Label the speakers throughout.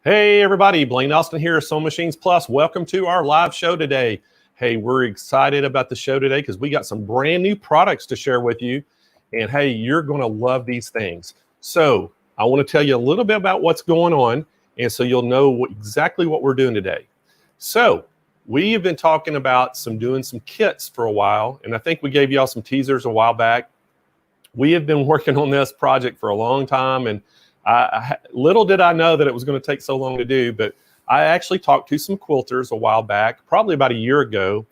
Speaker 1: Hey everybody, Blaine Austin here, Sewing Machines Plus. Welcome to our live show today. Hey, we're excited about the show today because we got some brand new products to share with you. And hey, you're going to love these things. So I want to tell you a little bit about what's going on, and so you'll know exactly what we're doing today. So we have been talking about doing some kits for a while, and I think we gave y'all some teasers a while back. We have been working on this project for a long time, and little did I know that it was going to take so long to do, but I actually talked to some quilters a while back, probably about a year ago,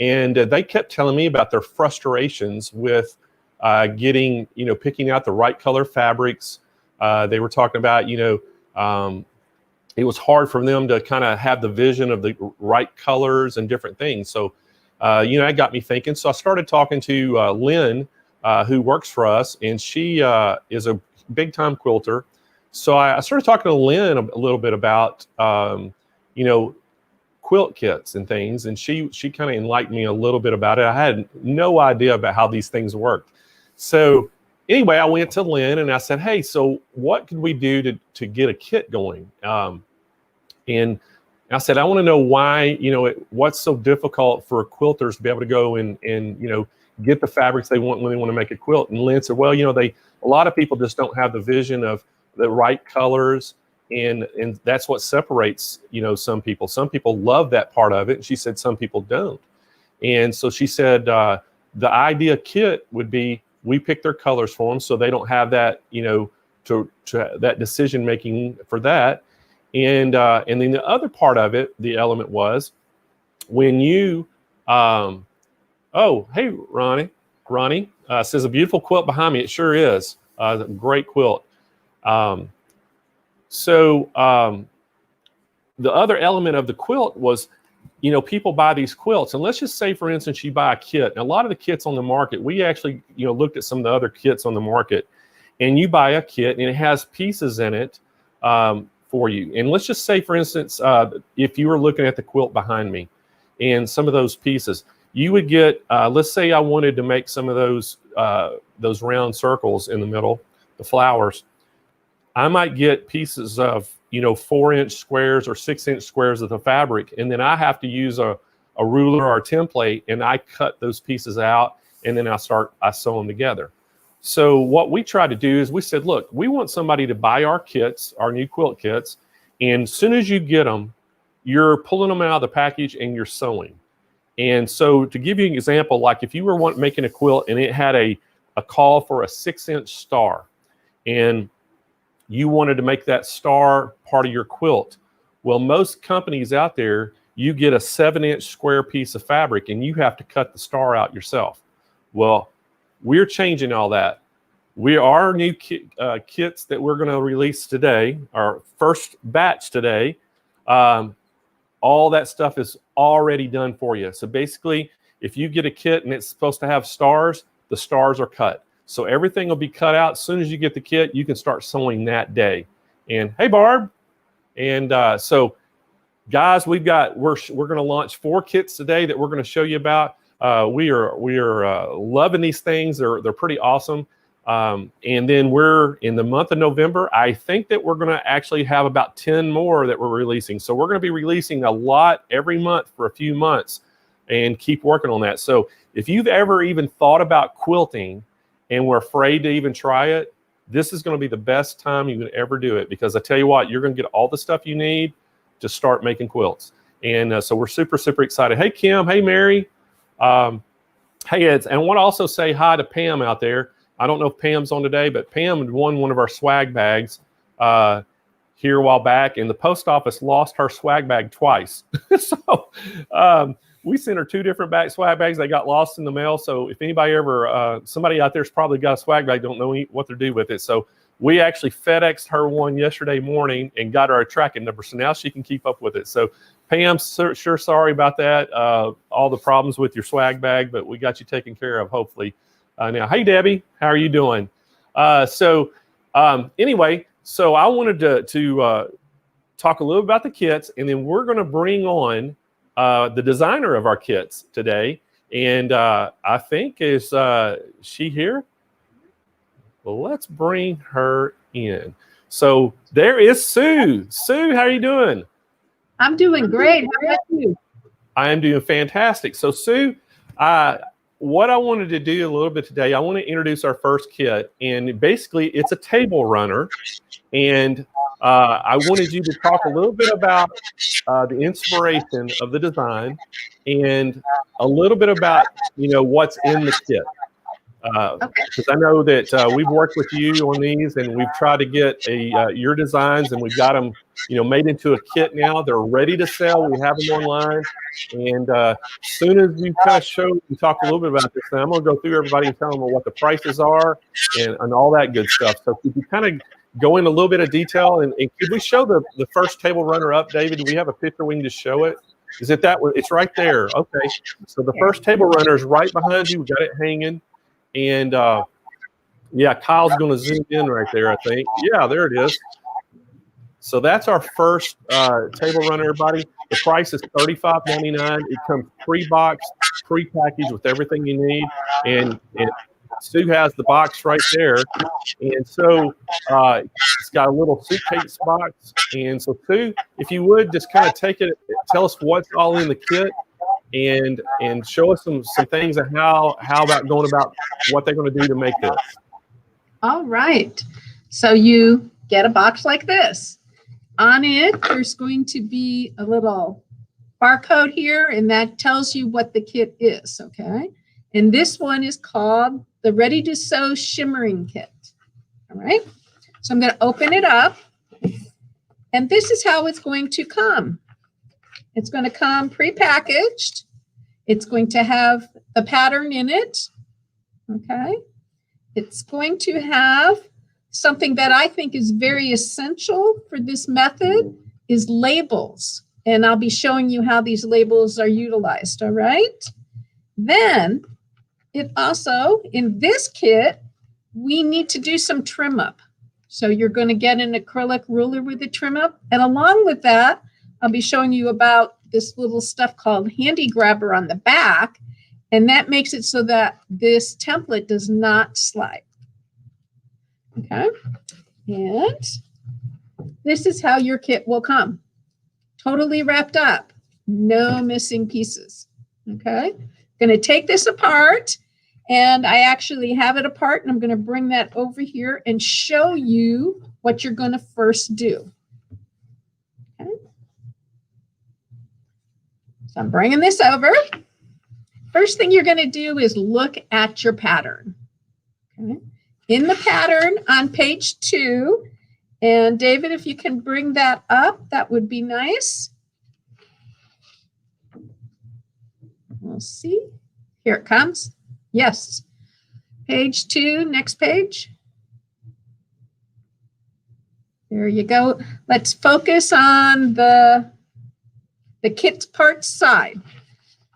Speaker 1: and they kept telling me about their frustrations with picking out the right color fabrics. They were talking about, it was hard for them to kind of have the vision of the right colors and different things. So, it got me thinking. So I started talking to Lynn, who works for us, and she is a big time quilter. So I started talking to Lynn a little bit about, quilt kits and things. And she kind of enlightened me a little bit about it. I had no idea about how these things worked. So anyway, I went to Lynn and I said, hey, so what could we do to get a kit going? And I said, I want to know why, what's so difficult for quilters to be able to go and get the fabrics they want when they want to make a quilt. And Lynn said, well, a lot of people just don't have the vision of the right colors, and that's what separates, some people. Some people love that part of it. And she said some people don't. And so she said the idea kit would be we pick their colors for them so they don't have that, to that decision making for that. And then the other part of it, the element was when you oh, hey, Ronnie says a beautiful quilt behind me. It sure is. A great quilt. The other element of the quilt was, people buy these quilts, and let's just say, for instance, you buy a kit. And a lot of the kits on the market, we actually, looked at some of the other kits on the market, and you buy a kit and it has pieces in it for you. And let's just say, for instance, if you were looking at the quilt behind me and some of those pieces, you would get, let's say I wanted to make some of those round circles in the middle, the flowers. I might get pieces of, 4-inch squares or 6-inch squares of the fabric. And then I have to use a ruler or a template, and I cut those pieces out, and then I sew them together. So what we try to do is we said, look, we want somebody to buy our kits, our new quilt kits. And as soon as you get them, you're pulling them out of the package and you're sewing. And so to give you an example, like if you were making a quilt and it had a call for a 6-inch star, and you wanted to make that star part of your quilt. Well, most companies out there, you get a 7-inch square piece of fabric and you have to cut the star out yourself. Well, we're changing all that. Our new kits that we're going to release today, our first batch today, all that stuff is already done for you. So basically, if you get a kit and it's supposed to have stars, the stars are cut. So everything will be cut out. As soon as you get the kit, you can start sewing that day. And hey, Barb. And so guys, we're going to launch 4 kits today that we're going to show you about. We are loving these things. They're pretty awesome. And then we're in the month of November. I think that we're going to actually have about 10 more that we're releasing. So we're going to be releasing a lot every month for a few months and keep working on that. So if you've ever even thought about quilting and were afraid to even try it, this is going to be the best time you can ever do it, because I tell you what, you're going to get all the stuff you need to start making quilts. And so we're super, super excited. Hey, Kim. Hey, Mary. Hey, Ed. And I want to also say hi to Pam out there. I don't know if Pam's on today, but Pam won one of our swag bags here a while back, and the post office lost her swag bag twice. So we sent her 2 different swag bags. They got lost in the mail. So if anybody ever, somebody out there's probably got a swag bag, don't know what to do with it. So we actually FedExed her one yesterday morning and got her a tracking number. So now she can keep up with it. So Pam, sure sorry about that. All the problems with your swag bag, but we got you taken care of, hopefully. Now, hey, Debbie, how are you doing? Anyway, so I wanted to talk a little about the kits, and then we're going to bring on the designer of our kits today. And I think, is she here? Well, let's bring her in. So there is Sue. Sue, how are you doing?
Speaker 2: I'm doing great. How about you?
Speaker 1: I am doing fantastic. So Sue, what I wanted to do a little bit today, I want to introduce our first kit, and basically it's a table runner. And I wanted you to talk a little bit about the inspiration of the design and a little bit about, what's in the kit. Because I know that we've worked with you on these, and we've tried to get your designs, and we've got them, made into a kit now. They're ready to sell. We have them online, and as soon as you kind of show and talk a little bit about this, I'm going to go through everybody and tell them what the prices are and all that good stuff. So if you kind of go into a little bit of detail, and could we show the first table runner up, David? Do we have a picture we can just show it? Is it that one? It's right there. Okay. So the first table runner is right behind you. We got it hanging. And yeah, Kyle's going to zoom in right there, I think. Yeah, there it is. So that's our first table runner, everybody. The price is $35.99. It comes pre-boxed, pre-packaged with everything you need. And Sue has the box right there. And so it's got a little suitcase box. And so Sue, if you would just kind of take it, tell us what's all in the kit. And show us some things of how about going about what they're going to do to make this.
Speaker 2: All right. So you get a box like this. On it, there's going to be a little barcode here, and that tells you what the kit is, okay? And this one is called the Ready to Sew Shimmering Kit. All right. So I'm going to open it up, and this is how it's going to come. It's going to come prepackaged. It's going to have the pattern in it. Okay. It's going to have something that I think is very essential for this method is labels. And I'll be showing you how these labels are utilized. All right. Then it also, in this kit, we need to do some trim up. So you're going to get an acrylic ruler with a trim up. And along with that, I'll be showing you about this little stuff called Handy Grabber on the back, and that makes it so that this template does not slide. Okay, and this is how your kit will come. Totally wrapped up, no missing pieces. Okay, I'm going to take this apart, and I actually have it apart, and I'm going to bring that over here and show you what you're going to first do. Okay. So I'm bringing this over. First thing you're going to do is look at your pattern. Okay. In the pattern on page 2, and David, if you can bring that up, that would be nice. We'll see. Here it comes. Yes. Page 2, next page. There you go. Let's focus on the kit parts side.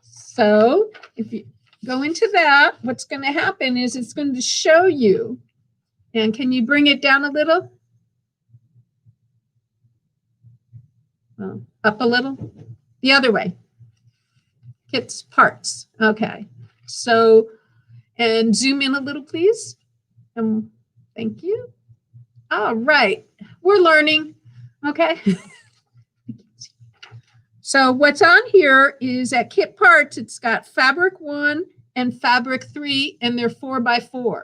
Speaker 2: So if you go into that, what's going to happen is it's going to show you. And can you bring it down a little? Well, up a little? The other way. Kit's parts. Okay. So, and zoom in a little, please. Thank you. All right. We're learning. Okay. So what's on here is at kit parts, it's got fabric 1 and fabric 3, and they're 4x4.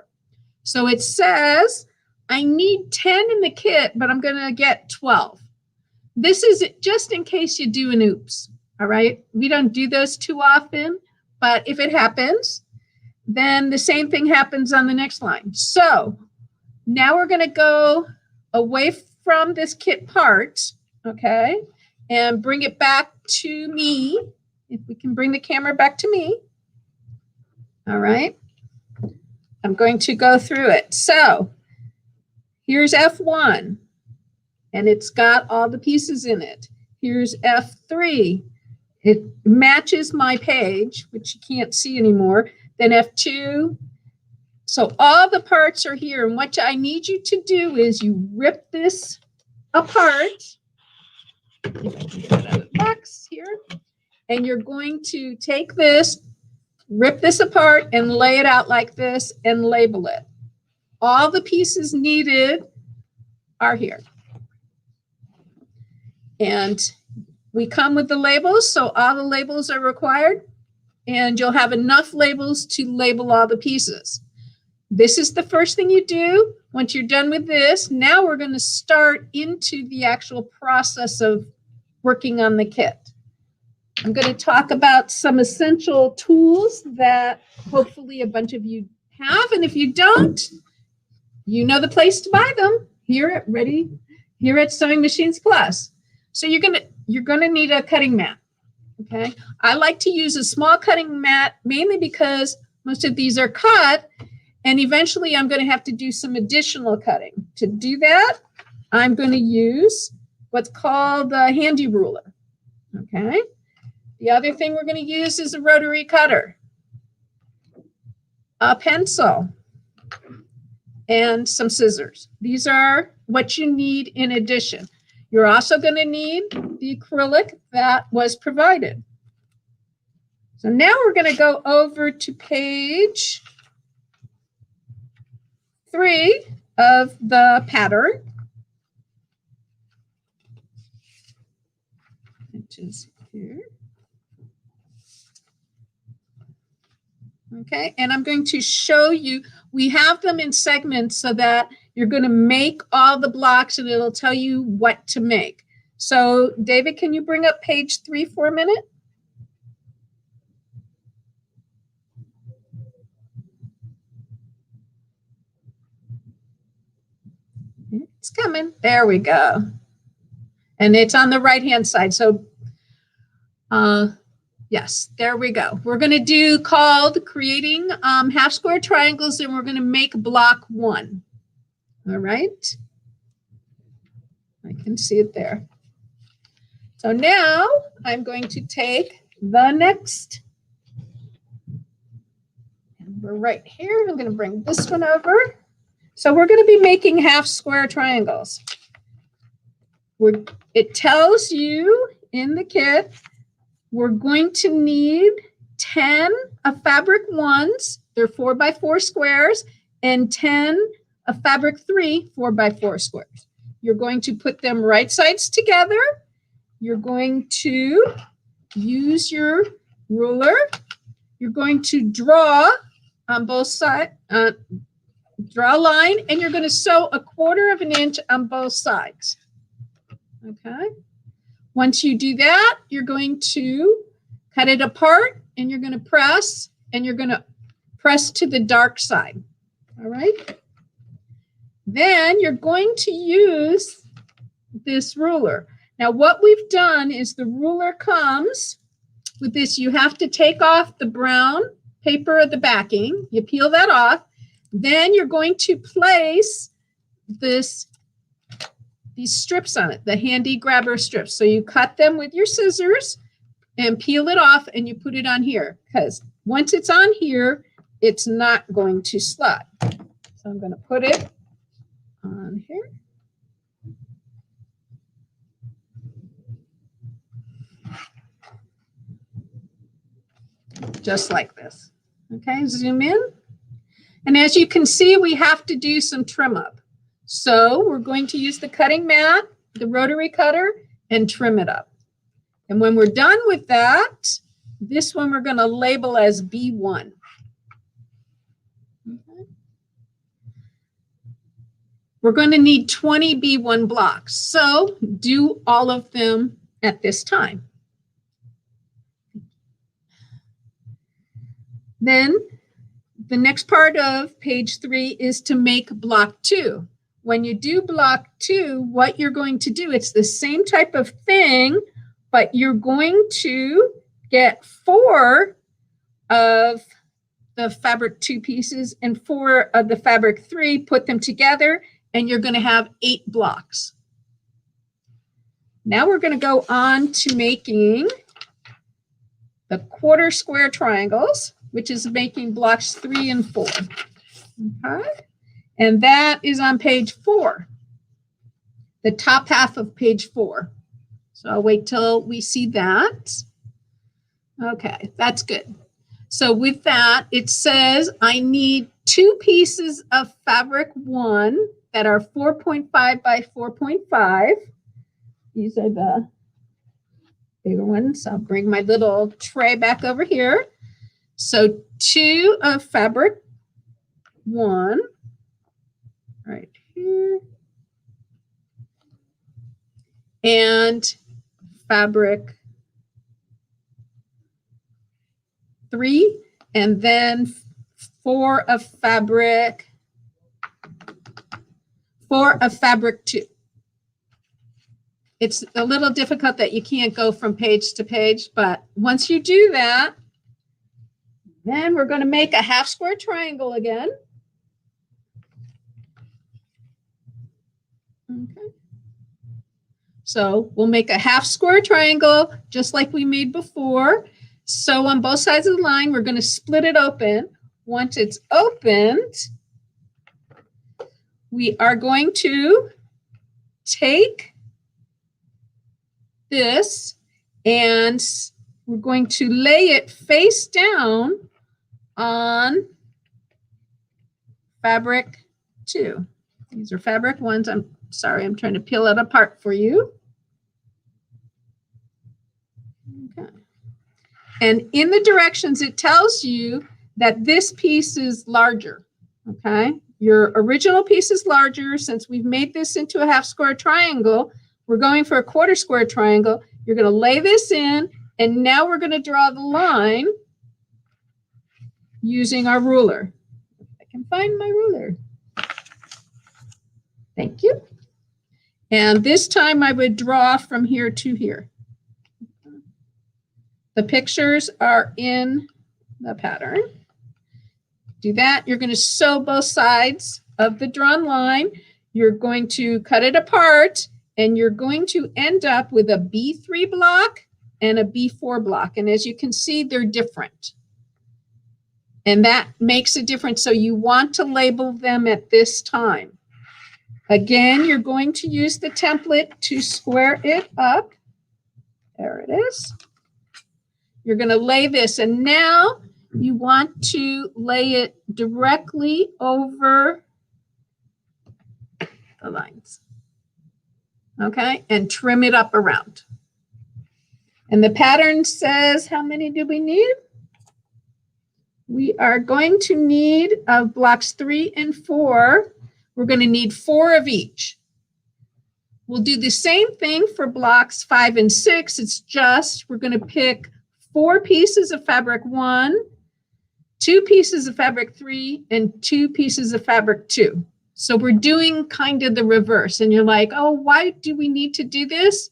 Speaker 2: So it says, I need 10 in the kit, but I'm going to get 12. This is just in case you do an oops. All right. We don't do those too often, but if it happens, then the same thing happens on the next line. So now we're going to go away from this kit part. Okay. And bring it back to me. If we can bring the camera back to me. All right. I'm going to go through it. So here's F1, and it's got all the pieces in it. Here's F3. It matches my page, which you can't see anymore. Then F2. So all the parts are here. And what I need you to do is you rip this apart. Get out of the box here. And you're going to take this, rip this apart, and lay it out like this and label it. All the pieces needed are here. And we come with the labels, so all the labels are required, and you'll have enough labels to label all the pieces. This is the first thing you do. Once you're done with this, now we're going to start into the actual process of working on the kit. I'm going to talk about some essential tools that hopefully a bunch of you have, and if you don't, you know the place to buy them here at Sewing Machines Plus. So you're gonna need a cutting mat. Okay, I like to use a small cutting mat mainly because most of these are cut, and eventually I'm going to have to do some additional cutting. To do that, I'm going to use what's called a handy ruler. Okay. The other thing we're going to use is a rotary cutter, a pencil, and some scissors. These are what you need in addition. You're also going to need the acrylic that was provided. So now we're going to go over to page 3 of the pattern, which is here. Okay, and I'm going to show you, we have them in segments so that you're going to make all the blocks and it'll tell you what to make. So David, can you bring up page 3 for a minute? It's coming. There we go. And it's on the right-hand side. So yes, there we go. We're going to do called creating half square triangles, and we're going to make block 1. All right. I can see it there. So now I'm going to take the next, and we're right here. I'm going to bring this one over. So we're going to be making half square triangles. It tells you in the kit, we're going to need 10 of fabric 1s, they're 4x4 squares, and 10 of fabric 3, 4x4 squares. You're going to put them right sides together. You're going to use your ruler. You're going to draw on both sides, draw a line, and you're going to sew 1/4 inch on both sides. Okay. Once you do that, you're going to cut it apart, and you're going to press, and you're going to press to the dark side. All right. Then you're going to use this ruler. Now, what we've done is the ruler comes with this. You have to take off the brown paper of the backing. You peel that off. Then you're going to place these strips on it, the handy grabber strips. So you cut them with your scissors and peel it off, and you put it on here, because once it's on here, it's not going to slide. So I'm going to put it on here. Just like this. Okay, zoom in. And as you can see, we have to do some trim up. So we're going to use the cutting mat, the rotary cutter, and trim it up. And when we're done with that, this one we're going to label as B1. Okay. We're going to need 20 B1 blocks. So do all of them at this time. Then the next part of page 3 is to make block 2. When you do block 2, what you're going to do, it's the same type of thing, but you're going to get 4 of the fabric 2 pieces and 4 of the fabric 3, put them together, and you're going to have 8 blocks. Now we're going to go on to making the 1/4 square triangles, which is making blocks 3 and 4. Okay. And that is on page 4, the top half of page 4. So I'll wait till we see that. Okay, that's good. So with that, it says I need 2 pieces of fabric 1 that are 4.5 by 4.5. These are the bigger ones. I'll bring my little tray back over here. So 2 of fabric 1 right here. And fabric 3, and then 4 of fabric 2. It's a little difficult that you can't go from page to page, but once you do that, then we're going to make a half square triangle again. Okay. So we'll make a half square triangle just like we made before. So on both sides of the line, we're going to split it open. Once it's opened, we are going to take this and we're going to lay it face down on fabric 2. These are fabric 1s. I'm sorry, I'm trying to peel it apart for you. Okay. And in the directions, it tells you that this piece is larger, okay? Your original piece is larger. Since we've made this into a half square triangle, we're going for a quarter square triangle. You're going to lay this in, and now we're going to draw the line using our ruler. If I can find my ruler. Thank you. And this time I would draw from here to here. The pictures are in the pattern. Do that. You're going to sew both sides of the drawn line. You're going to cut it apart, and you're going to end up with a B3 block and a B4 block. And as you can see, they're different. And that makes a difference. So you want to label them at this time. Again, you're going to use the template to square it up. There it is. You're going to lay this, and now you want to lay it directly over the lines. Okay, and trim it up around. And the pattern says, how many do we need? We are going to need of blocks 3 and 4. We're going to need 4 of each. We'll do the same thing for blocks 5 and 6. It's just we're going to pick 4 pieces of fabric 1, 2 pieces of fabric 3, and 2 pieces of fabric 2. So we're doing kind of the reverse. And you're like, oh, why do we need to do this?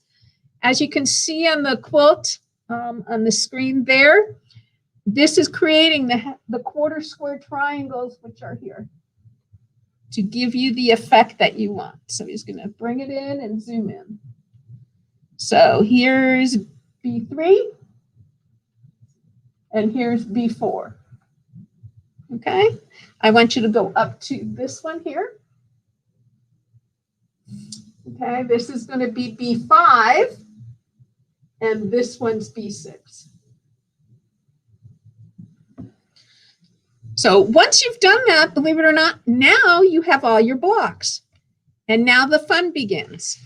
Speaker 2: As you can see on the quilt on the screen there, this is creating the quarter square triangles, which are here, to give you the effect that you want. So he's going to bring it in and zoom in. So here's B3, and here's B4. Okay, I want you to go up to this one here. Okay, this is going to be B5, and this one's B6. So once you've done that, believe it or not, now you have all your blocks. And now the fun begins.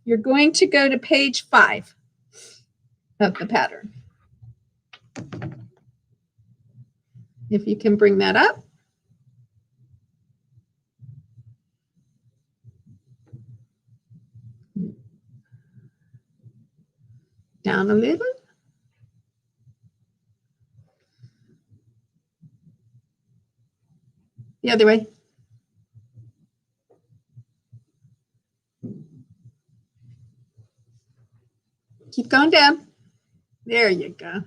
Speaker 2: You're going to go to page 5 of the pattern. If you can bring that up. Down a little. The other way. Keep going down. There you go.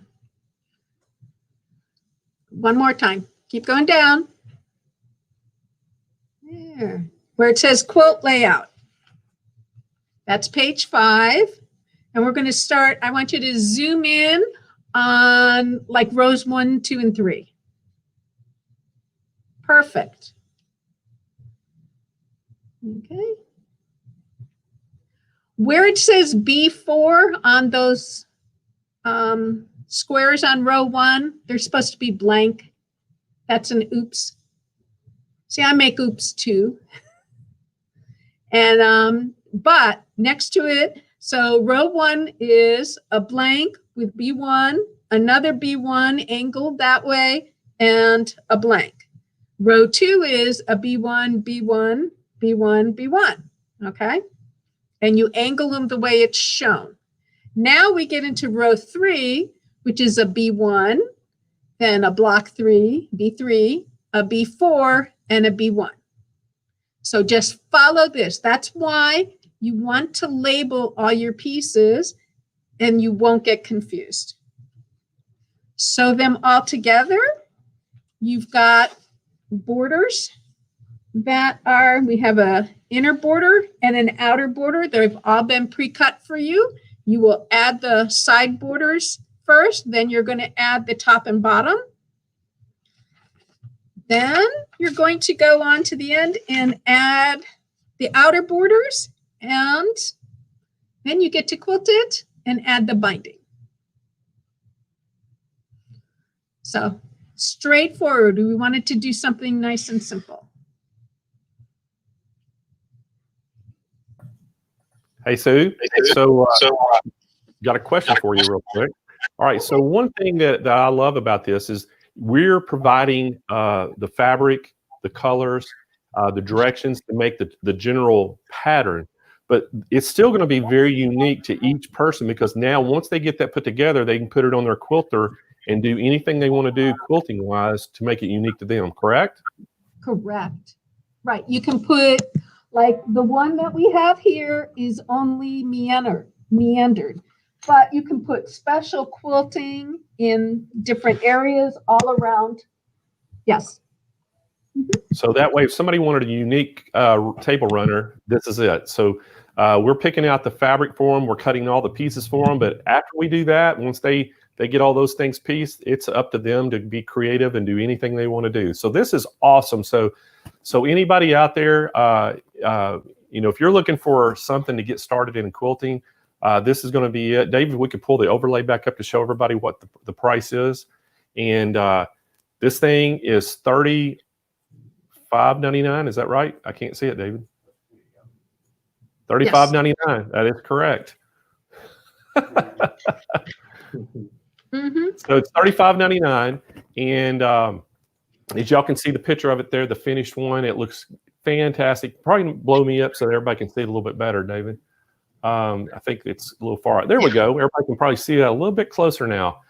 Speaker 2: One more time. Keep going down. There. Where it says quilt layout. That's page 5. And we're going to start. I want you to zoom in on like rows 1, 2, and 3. Perfect. Okay. Where it says B4 on those squares on row 1, they're supposed to be blank. That's an oops. See, I make oops too. And but next to it, so row 1 is a blank with B1, another B1 angled that way, and a blank. Row 2 is a B1, B1, B1, B1, okay? And you angle them the way it's shown. Now we get into row 3, which is a B1, then a block 3, B3, a B4, and a B1. So just follow this. That's why you want to label all your pieces and you won't get confused. Sew them all together. You've got borders that are, we have a inner border and an outer border. They've all been pre-cut for you. You will add the side borders first, then you're going to add the top and bottom. Then you're going to go on to the end and add the outer borders, and then you get to quilt it and add the binding. So straightforward. We wanted to do something nice and simple.
Speaker 1: Hey, Sue. So got a question for you real quick. All right. So one thing that I love about this is we're providing the fabric, the colors, the directions to make the general pattern, but it's still going to be very unique to each person, because now once they get that put together, they can put it on their quilter and do anything they want to do quilting wise to make it unique to them. Correct?
Speaker 2: Correct. Right. You can put, like the one that we have here is only meandered, but you can put special quilting in different areas all around. Yes.
Speaker 1: So that way, if somebody wanted a unique table runner, this is it. So we're picking out the fabric for them. We're cutting all the pieces for them. But after we do that, once they get all those things pieced, it's up to them to be creative and do anything they want to do. So this is awesome. So anybody out there, if you're looking for something to get started in quilting, this is going to be it. David, we could pull the overlay back up to show everybody what the price is. And this thing is $35.99. Is that right? I can't see it, David. $35.99. Yes. That is correct. So it's $35.99, and as y'all can see the picture of it there, the finished one, it looks fantastic. Probably blow me up so everybody can see it a little bit better, David. I think it's a little far out. There we go. Everybody can probably see it a little bit closer now.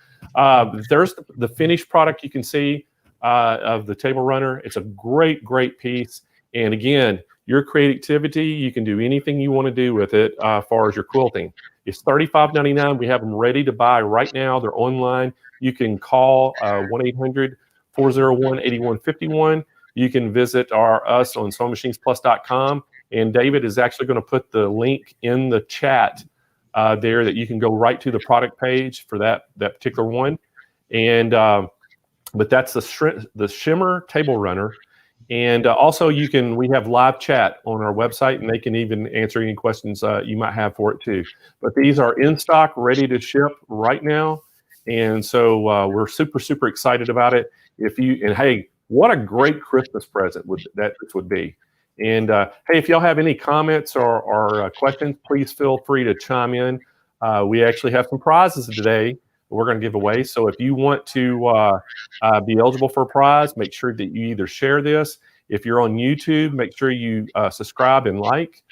Speaker 1: There's the finished product you can see of the table runner. It's a great, great piece. And again, your creativity, you can do anything you want to do with it as far as your quilting. It's $35.99. We have them ready to buy right now. They're online. You can call 1-800-401-8151. You can visit us on SewingMachinesPlus.com. And David is actually going to put the link in the chat there that you can go right to the product page for that particular one. And but that's the shimmer table runner. And also we have live chat on our website, and they can even answer any questions you might have for it too. But these are in stock, ready to ship right now. And so we're super, super excited about it. Hey, what a great Christmas present this would be. And hey, if y'all have any comments or questions, please feel free to chime in. We actually have some prizes today we're going to give away. So if you want to be eligible for a prize, make sure that you either share this. If you're on YouTube, make sure you subscribe and like.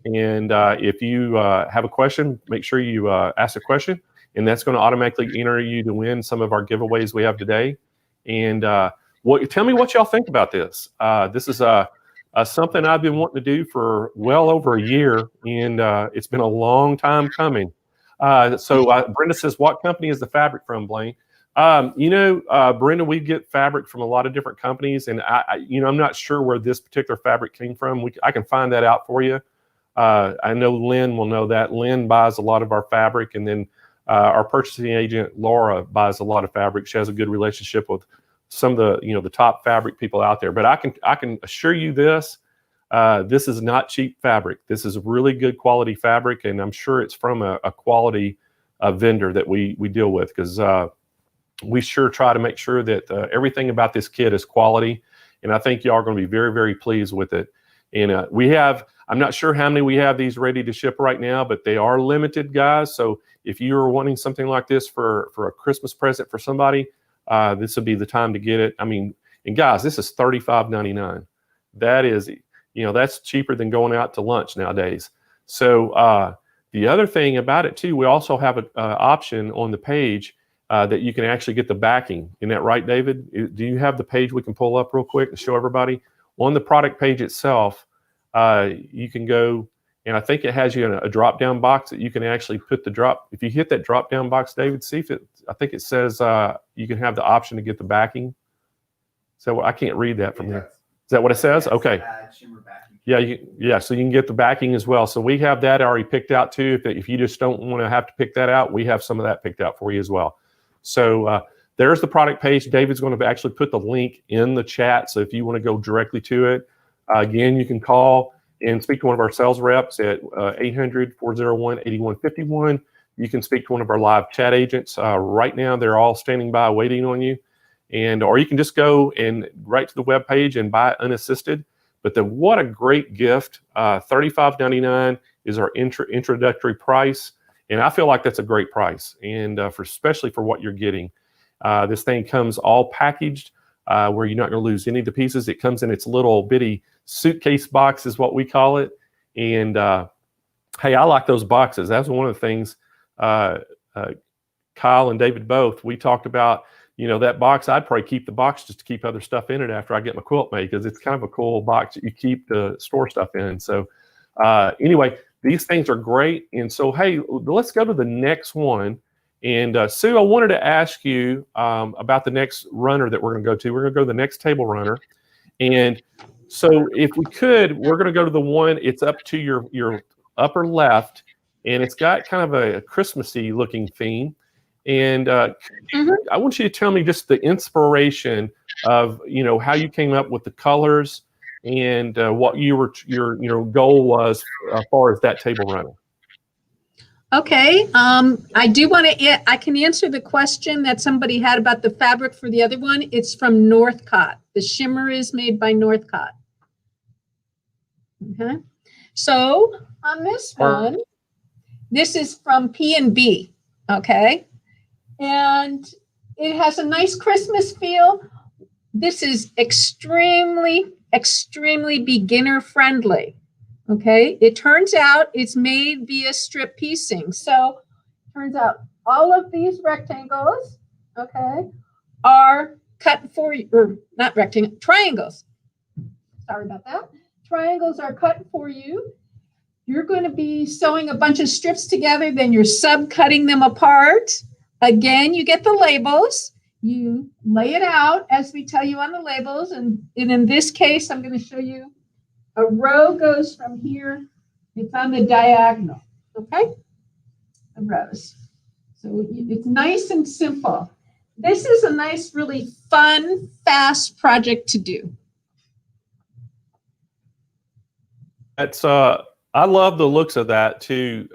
Speaker 1: And if you have a question, make sure you ask a question. And that's going to automatically enter you to win some of our giveaways we have today. And tell me what y'all think about this. This is something I've been wanting to do for well over a year, and it's been a long time coming. So Brenda says, what company is the fabric from, Blaine? Brenda, we get fabric from a lot of different companies, and I'm not sure where this particular fabric came from. I can find that out for you. I know Lynn will know that. Lynn buys a lot of our fabric, and then our purchasing agent, Laura, buys a lot of fabric. She has a good relationship with some of the top fabric people out there. But I can assure you this. This is not cheap fabric. This is really good quality fabric, and I'm sure it's from a quality vendor that we deal with, because we sure try to make sure that everything about this kit is quality, and I think y'all are going to be very, very pleased with it. And we have, I'm not sure how many we have these ready to ship right now, but they are limited, guys. So if you're wanting something like this for a Christmas present for somebody, this would be the time to get it. I mean, and guys, this is $35.99. That is, that's cheaper than going out to lunch nowadays. So the other thing about it too, we also have an option on the page that you can actually get the backing. Isn't that right, David? Do you have the page we can pull up real quick and show everybody? On the product page itself, you can go, and I think it has you in a drop-down box that you can actually put if you hit that drop-down box, David, see if I think it says you can have the option to get the backing. So I can't read that from here. Is that what it says? Okay. Yeah, so you can get the backing as well. So we have that already picked out too. If you just don't want to have to pick that out, we have some of that picked out for you as well. So there's the product page. David's going to actually put the link in the chat. So if you want to go directly to it, again, you can call and speak to one of our sales reps at 800-401-8151. You can speak to one of our live chat agents. Right now, they're all standing by waiting on you. Or you can just go and right to the web page and buy it unassisted. But what a great gift. $35.99 is our introductory price. And I feel like that's a great price. And especially for what you're getting. This thing comes all packaged where you're not going to lose any of the pieces. It comes in its little bitty suitcase box is what we call it. And hey, I like those boxes. That's one of the things Kyle and David both, we talked about. That box, I'd probably keep the box just to keep other stuff in it after I get my quilt made, because it's kind of a cool box that you keep the store stuff in. So anyway, these things are great. And so, hey, let's go to the next one. And Sue, I wanted to ask you about the next runner that we're going to go to. We're going to go to the next table runner. And so if we could, we're going to go to the one, it's up to your upper left, and it's got kind of a Christmassy looking theme. And I want you to tell me just the inspiration of, how you came up with the colors and what your goal was as far as that table runner.
Speaker 2: Okay. I do want to, I can answer the question that somebody had about the fabric for the other one. It's from Northcott. The shimmer is made by Northcott. Okay. So on this one, this is from P&B. Okay. And it has a nice Christmas feel. This is extremely, extremely beginner friendly. Okay. It turns out it's made via strip piecing. So it turns out all of these rectangles, okay, are cut for you, or not rectangles, triangles. Sorry about that. Triangles are cut for you. You're going to be sewing a bunch of strips together, then you're sub-cutting them apart. Again, you get the labels. You lay it out as we tell you on the labels. And in this case, I'm going to show you a row goes from here. It's on the diagonal, okay? The rows. So it's nice and simple. This is a nice, really fun, fast project to do.
Speaker 1: That's I love the looks of that too.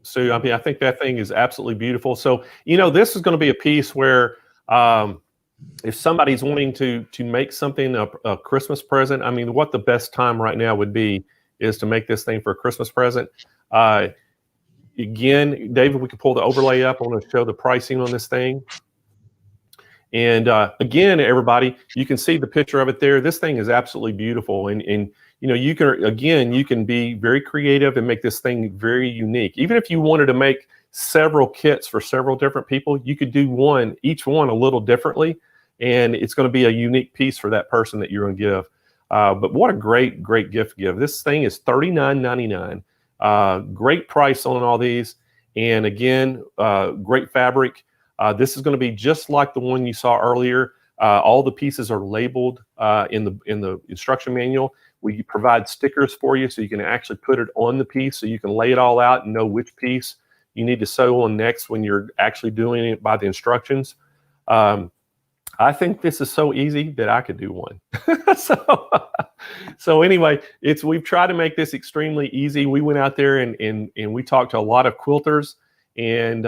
Speaker 1: So, I mean, I think that thing is absolutely beautiful. So, this is going to be a piece where if somebody's wanting to make something a Christmas present, I mean, what the best time right now would be is to make this thing for a Christmas present. Again, David, we can pull the overlay up. I want to show the pricing on this thing. And again, everybody, you can see the picture of it there. This thing is absolutely beautiful. And you can be very creative and make this thing very unique. Even if you wanted to make several kits for several different people, you could do each one a little differently. And it's going to be a unique piece for that person that you're going to give. But what a great, great gift to give. This thing is $39.99. Great price on all these. And again, great fabric. This is going to be just like the one you saw earlier. All the pieces are labeled in the instruction manual. We provide stickers for you so you can actually put it on the piece, so you can lay it all out and know which piece you need to sew on next when you're actually doing it by the instructions. I think this is so easy that I could do one. So anyway, we've tried to make this extremely easy. We went out there and we talked to a lot of quilters, and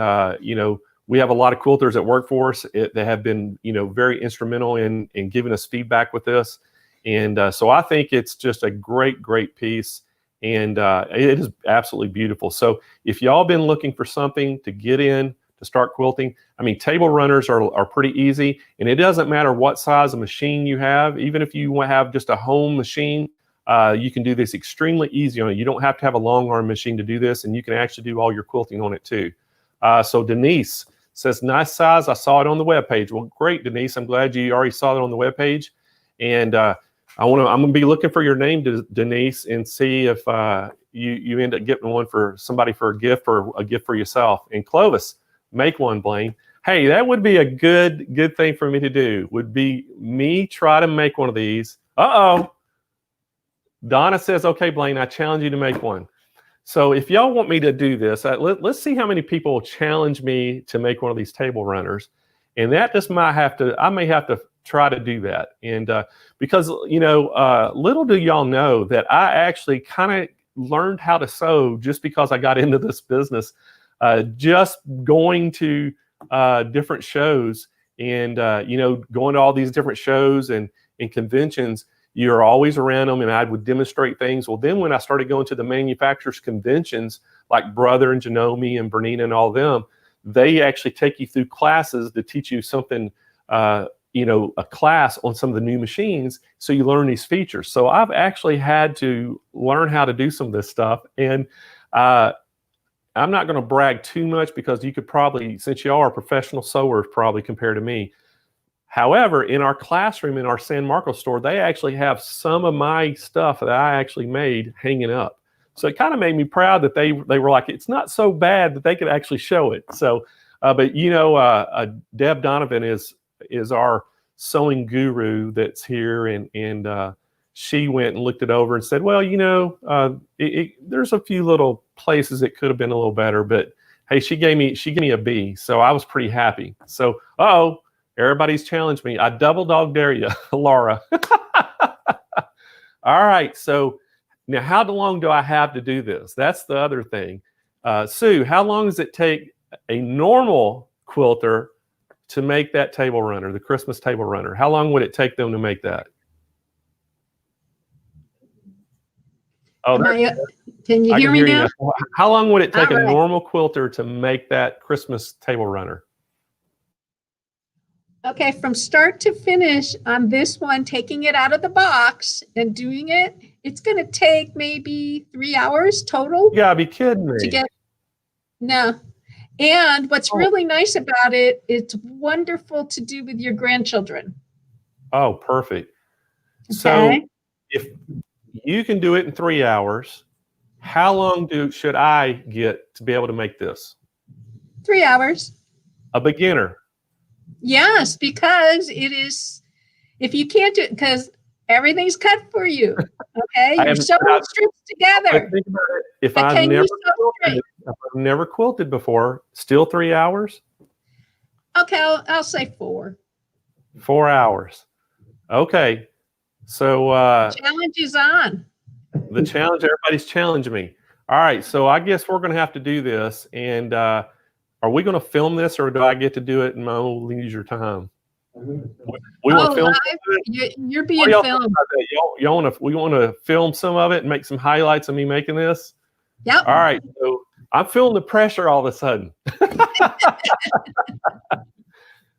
Speaker 1: we have a lot of quilters that work for us that have been very instrumental in giving us feedback with this. And so I think it's just a great, great piece. And it is absolutely beautiful. So if y'all been looking for something to get in to start quilting, I mean, table runners are pretty easy. And it doesn't matter what size of machine you have. Even if you have just a home machine, you can do this extremely easy on it. You don't have to have a long arm machine to do this. And you can actually do all your quilting on it too. So Denise says, nice size. I saw it on the webpage. Well, great, Denise. I'm glad you already saw it on the webpage. And I'm going to be looking for your name, Denise, and see if you end up getting one for somebody for a gift or a gift for yourself. And Clovis, make one, Blaine. Hey, that would be a good thing for me to do. Would be me try to make one of these. Uh-oh. Donna says, okay, Blaine, I challenge you to make one. So if y'all want me to do this, let's see how many people challenge me to make one of these table runners. And that just I may have to try to do that. And because, little do y'all know that I actually kind of learned how to sew just because I got into this business, just going to different shows and, going to all these different shows and conventions. You're always around them, and I would demonstrate things. Well, then when I started going to the manufacturers conventions like Brother and Janome and Bernina and all them, they actually take you through classes to teach you something, a class on some of the new machines, so you learn these features. So I've actually had to learn how to do some of this stuff, and I'm not going to brag too much because you could probably, since y'all are professional sewers probably compared to me. However, in our classroom, in our San Marcos store, they actually have some of my stuff that I actually made hanging up. So it kind of made me proud that they were like, it's not so bad that they could actually show it. So, but Deb Donovan is our sewing guru that's here, and she went and looked it over and said, well, there's a few little places it could have been a little better, but hey, she gave me a B, so I was pretty happy. So, everybody's challenged me. I double dog dare you, Laura. All right, so now how long do I have to do this? That's the other thing. Sue, how long does it take a normal quilter to make that table runner, the Christmas table runner? How long would it take them to make that? Oh,
Speaker 2: can you hear me now?
Speaker 1: How long would it take a normal quilter to make that Christmas table runner?
Speaker 2: Okay, from start to finish on this one, taking it out of the box and doing it, it's going to take maybe 3 hours total.
Speaker 1: You gotta be kidding me.
Speaker 2: No. And what's really nice about it, it's wonderful to do with your grandchildren.
Speaker 1: Oh, perfect. Okay. So if you can do it in 3 hours, how long should I get to be able to make this?
Speaker 2: 3 hours.
Speaker 1: A beginner.
Speaker 2: Yes, because it is, if you can't do it, because everything's cut for you. Okay, you're sewing strips together.
Speaker 1: Think about it. If I've never quilted before, still 3 hours?
Speaker 2: Okay, I'll say 4.
Speaker 1: 4 hours. Okay. So
Speaker 2: challenge is on.
Speaker 1: The challenge, everybody's challenging me. All right, so I guess we're gonna have to do this. And are we going to film this, or do I get to do it in my own leisure time? We want to film.
Speaker 2: You're being filmed.
Speaker 1: We want to film some of it and make some highlights of me making this.
Speaker 2: Yep.
Speaker 1: All right. So I'm feeling the pressure all of a sudden.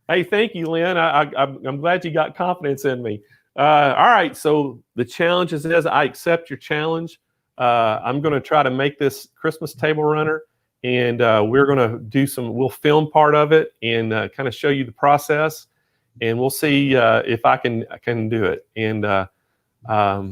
Speaker 1: Hey, thank you, Lynn. I'm glad you got confidence in me. All right. So the challenge is I accept your challenge. I'm going to try to make this Christmas table runner. And we're going to we'll film part of it and kind of show you the process, and we'll see if I can do it. And now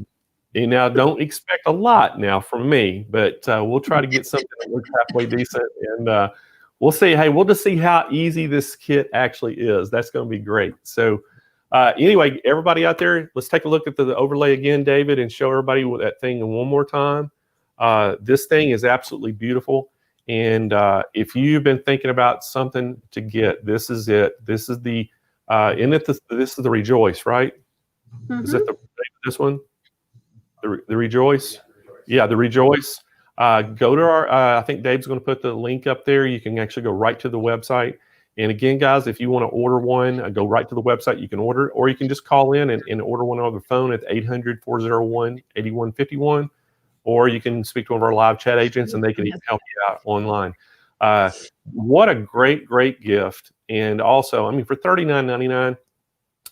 Speaker 1: don't expect a lot now from me, but we'll try to get something that looks halfway decent, and we'll see. Hey, we'll just see how easy this kit actually is. That's going to be great. So anyway, everybody out there, let's take a look at the overlay again, David, and show everybody that thing one more time. This thing is absolutely beautiful. And if you've been thinking about something to get, this is it. This is the this is the Rejoice, right? Mm-hmm. Is it this one? The Rejoice? Yeah, the Rejoice. Go to our. I think Dave's going to put the link up there. You can actually go right to the website, And again, guys, if you want to order one, go right to the website. You can order it, or you can just call in and order one over the phone at 800-401-8151, or you can speak to one of our live chat agents, and they can even help you out online. What a great, great gift. And also, I mean, for $39.99,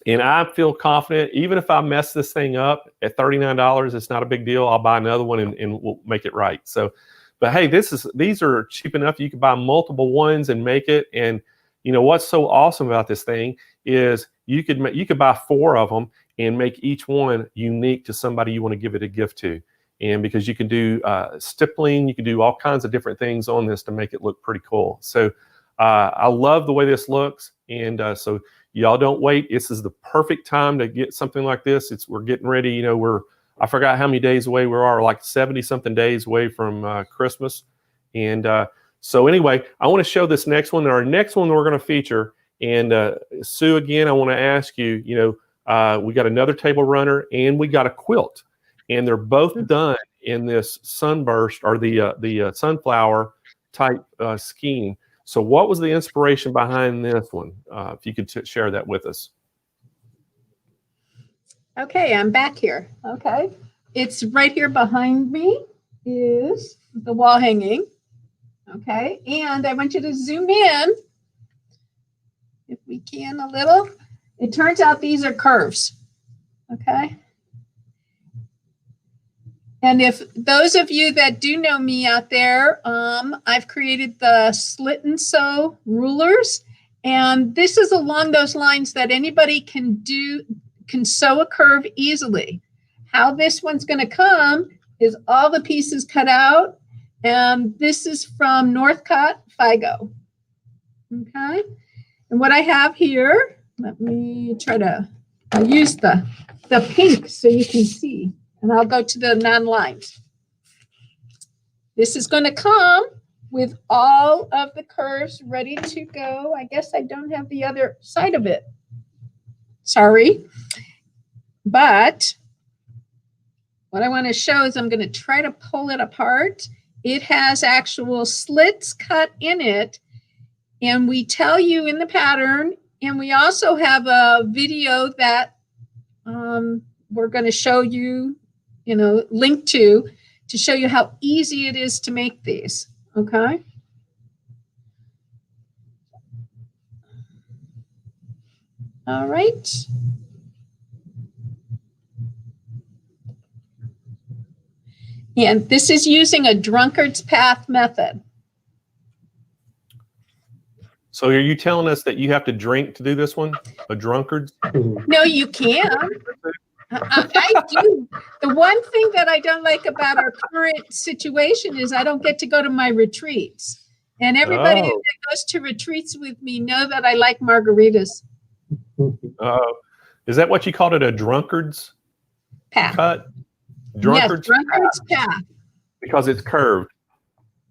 Speaker 1: and I feel confident, even if I mess this thing up at $39, it's not a big deal. I'll buy another one and we'll make it right. So, but hey, these are cheap enough. You can buy multiple ones and make it. And you know what's so awesome about this thing is you could buy 4 of them and make each one unique to somebody you want to give it a gift to. And because you can do stippling, you can do all kinds of different things on this to make it look pretty cool. So I love the way this looks. And so y'all don't wait. This is the perfect time to get something like this. We're getting ready. You know, I forgot how many days away we are, like 70 something days away from Christmas. And so anyway, I want to show this next one. Our next one we're going to feature. And Sue, again, I want to ask you, you know, we got another table runner and we got a quilt. And they're both done in this sunburst or the sunflower type scheme. So what was the inspiration behind this one? If you could share that with us.
Speaker 2: Okay, I'm back here. Okay. It's right here behind me is the wall hanging. Okay, and I want you to zoom in, if we can, a little. It turns out these are curves. Okay. And if those of you that do know me out there, I've created the Slit and Sew Rulers. And this is along those lines that anybody can sew a curve easily. How this one's going to come is all the pieces cut out. And this is from Northcott Figo. Okay. And what I have here, let me try to use the pink so you can see. And I'll go to the non-lines. This is going to come with all of the curves ready to go. I guess I don't have the other side of it. Sorry. But what I want to show is I'm going to try to pull it apart. It has actual slits cut in it. And we tell you in the pattern. And we also have a video that we're going to show you, link to show you how easy it is to make these. Okay. All right. And this is using a drunkard's path method.
Speaker 1: So are you telling us that you have to drink to do this one? A drunkard's?
Speaker 2: No, you can. I do. The one thing that I don't like about our current situation is I don't get to go to my retreats. And everybody that goes to retreats with me know that I like margaritas.
Speaker 1: Is that what you called it, a drunkard's
Speaker 2: path?
Speaker 1: Cut?
Speaker 2: Drunkard's path.
Speaker 1: Because it's curved.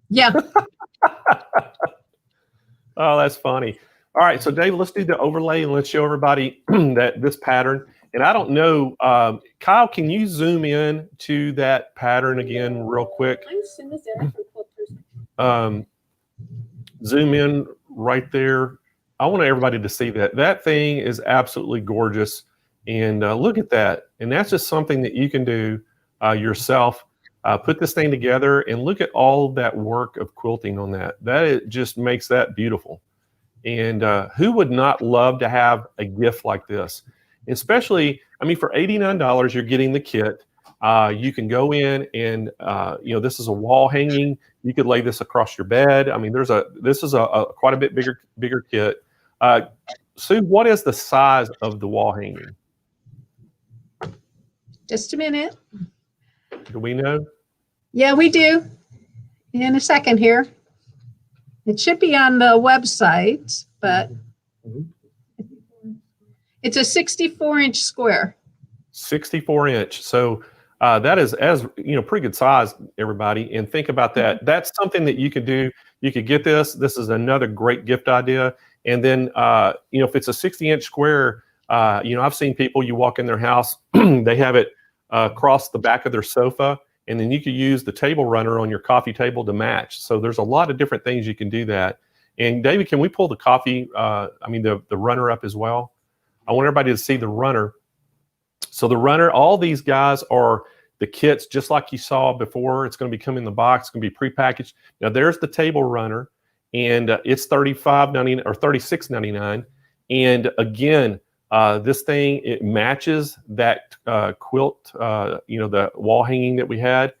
Speaker 2: Yeah.
Speaker 1: Oh, that's funny. All right, so Dave, let's do the overlay and let's show everybody that this pattern. And I don't know, Kyle, can you zoom in to that pattern again real quick? Zoom in right there. I want everybody to see that. That thing is absolutely gorgeous. And look at that. And that's just something that you can do yourself. Put this thing together and look at all of that work of quilting on that. It just makes that beautiful. And who would not love to have a gift like this? Especially, I mean, for $89, you're getting the kit. You can go in and, this is a wall hanging. You could lay this across your bed. I mean, this is a quite a bit bigger kit. Sue, what is the size of the wall hanging?
Speaker 2: Just a minute.
Speaker 1: Do we know?
Speaker 2: Yeah, we do. In a second here. It should be on the website, but it's a 64-inch square.
Speaker 1: 64-inch. So that is, pretty good size, everybody. And think about that. That's something that you could do. You could get this. This is another great gift idea. And then, if it's a 60-inch square, I've seen people, you walk in their house, they have it across the back of their sofa, and then you could use the table runner on your coffee table to match. So there's a lot of different things you can do that. And David, can we pull the coffee, the runner up as well? I want everybody to see the runner. So the runner, all these guys are the kits just like you saw before. It's going to be coming in the box. It's going to be prepackaged. Now there's the table runner, and it's $35.99 or $36.99. And again, this thing, it matches that quilt, the wall hanging that we had.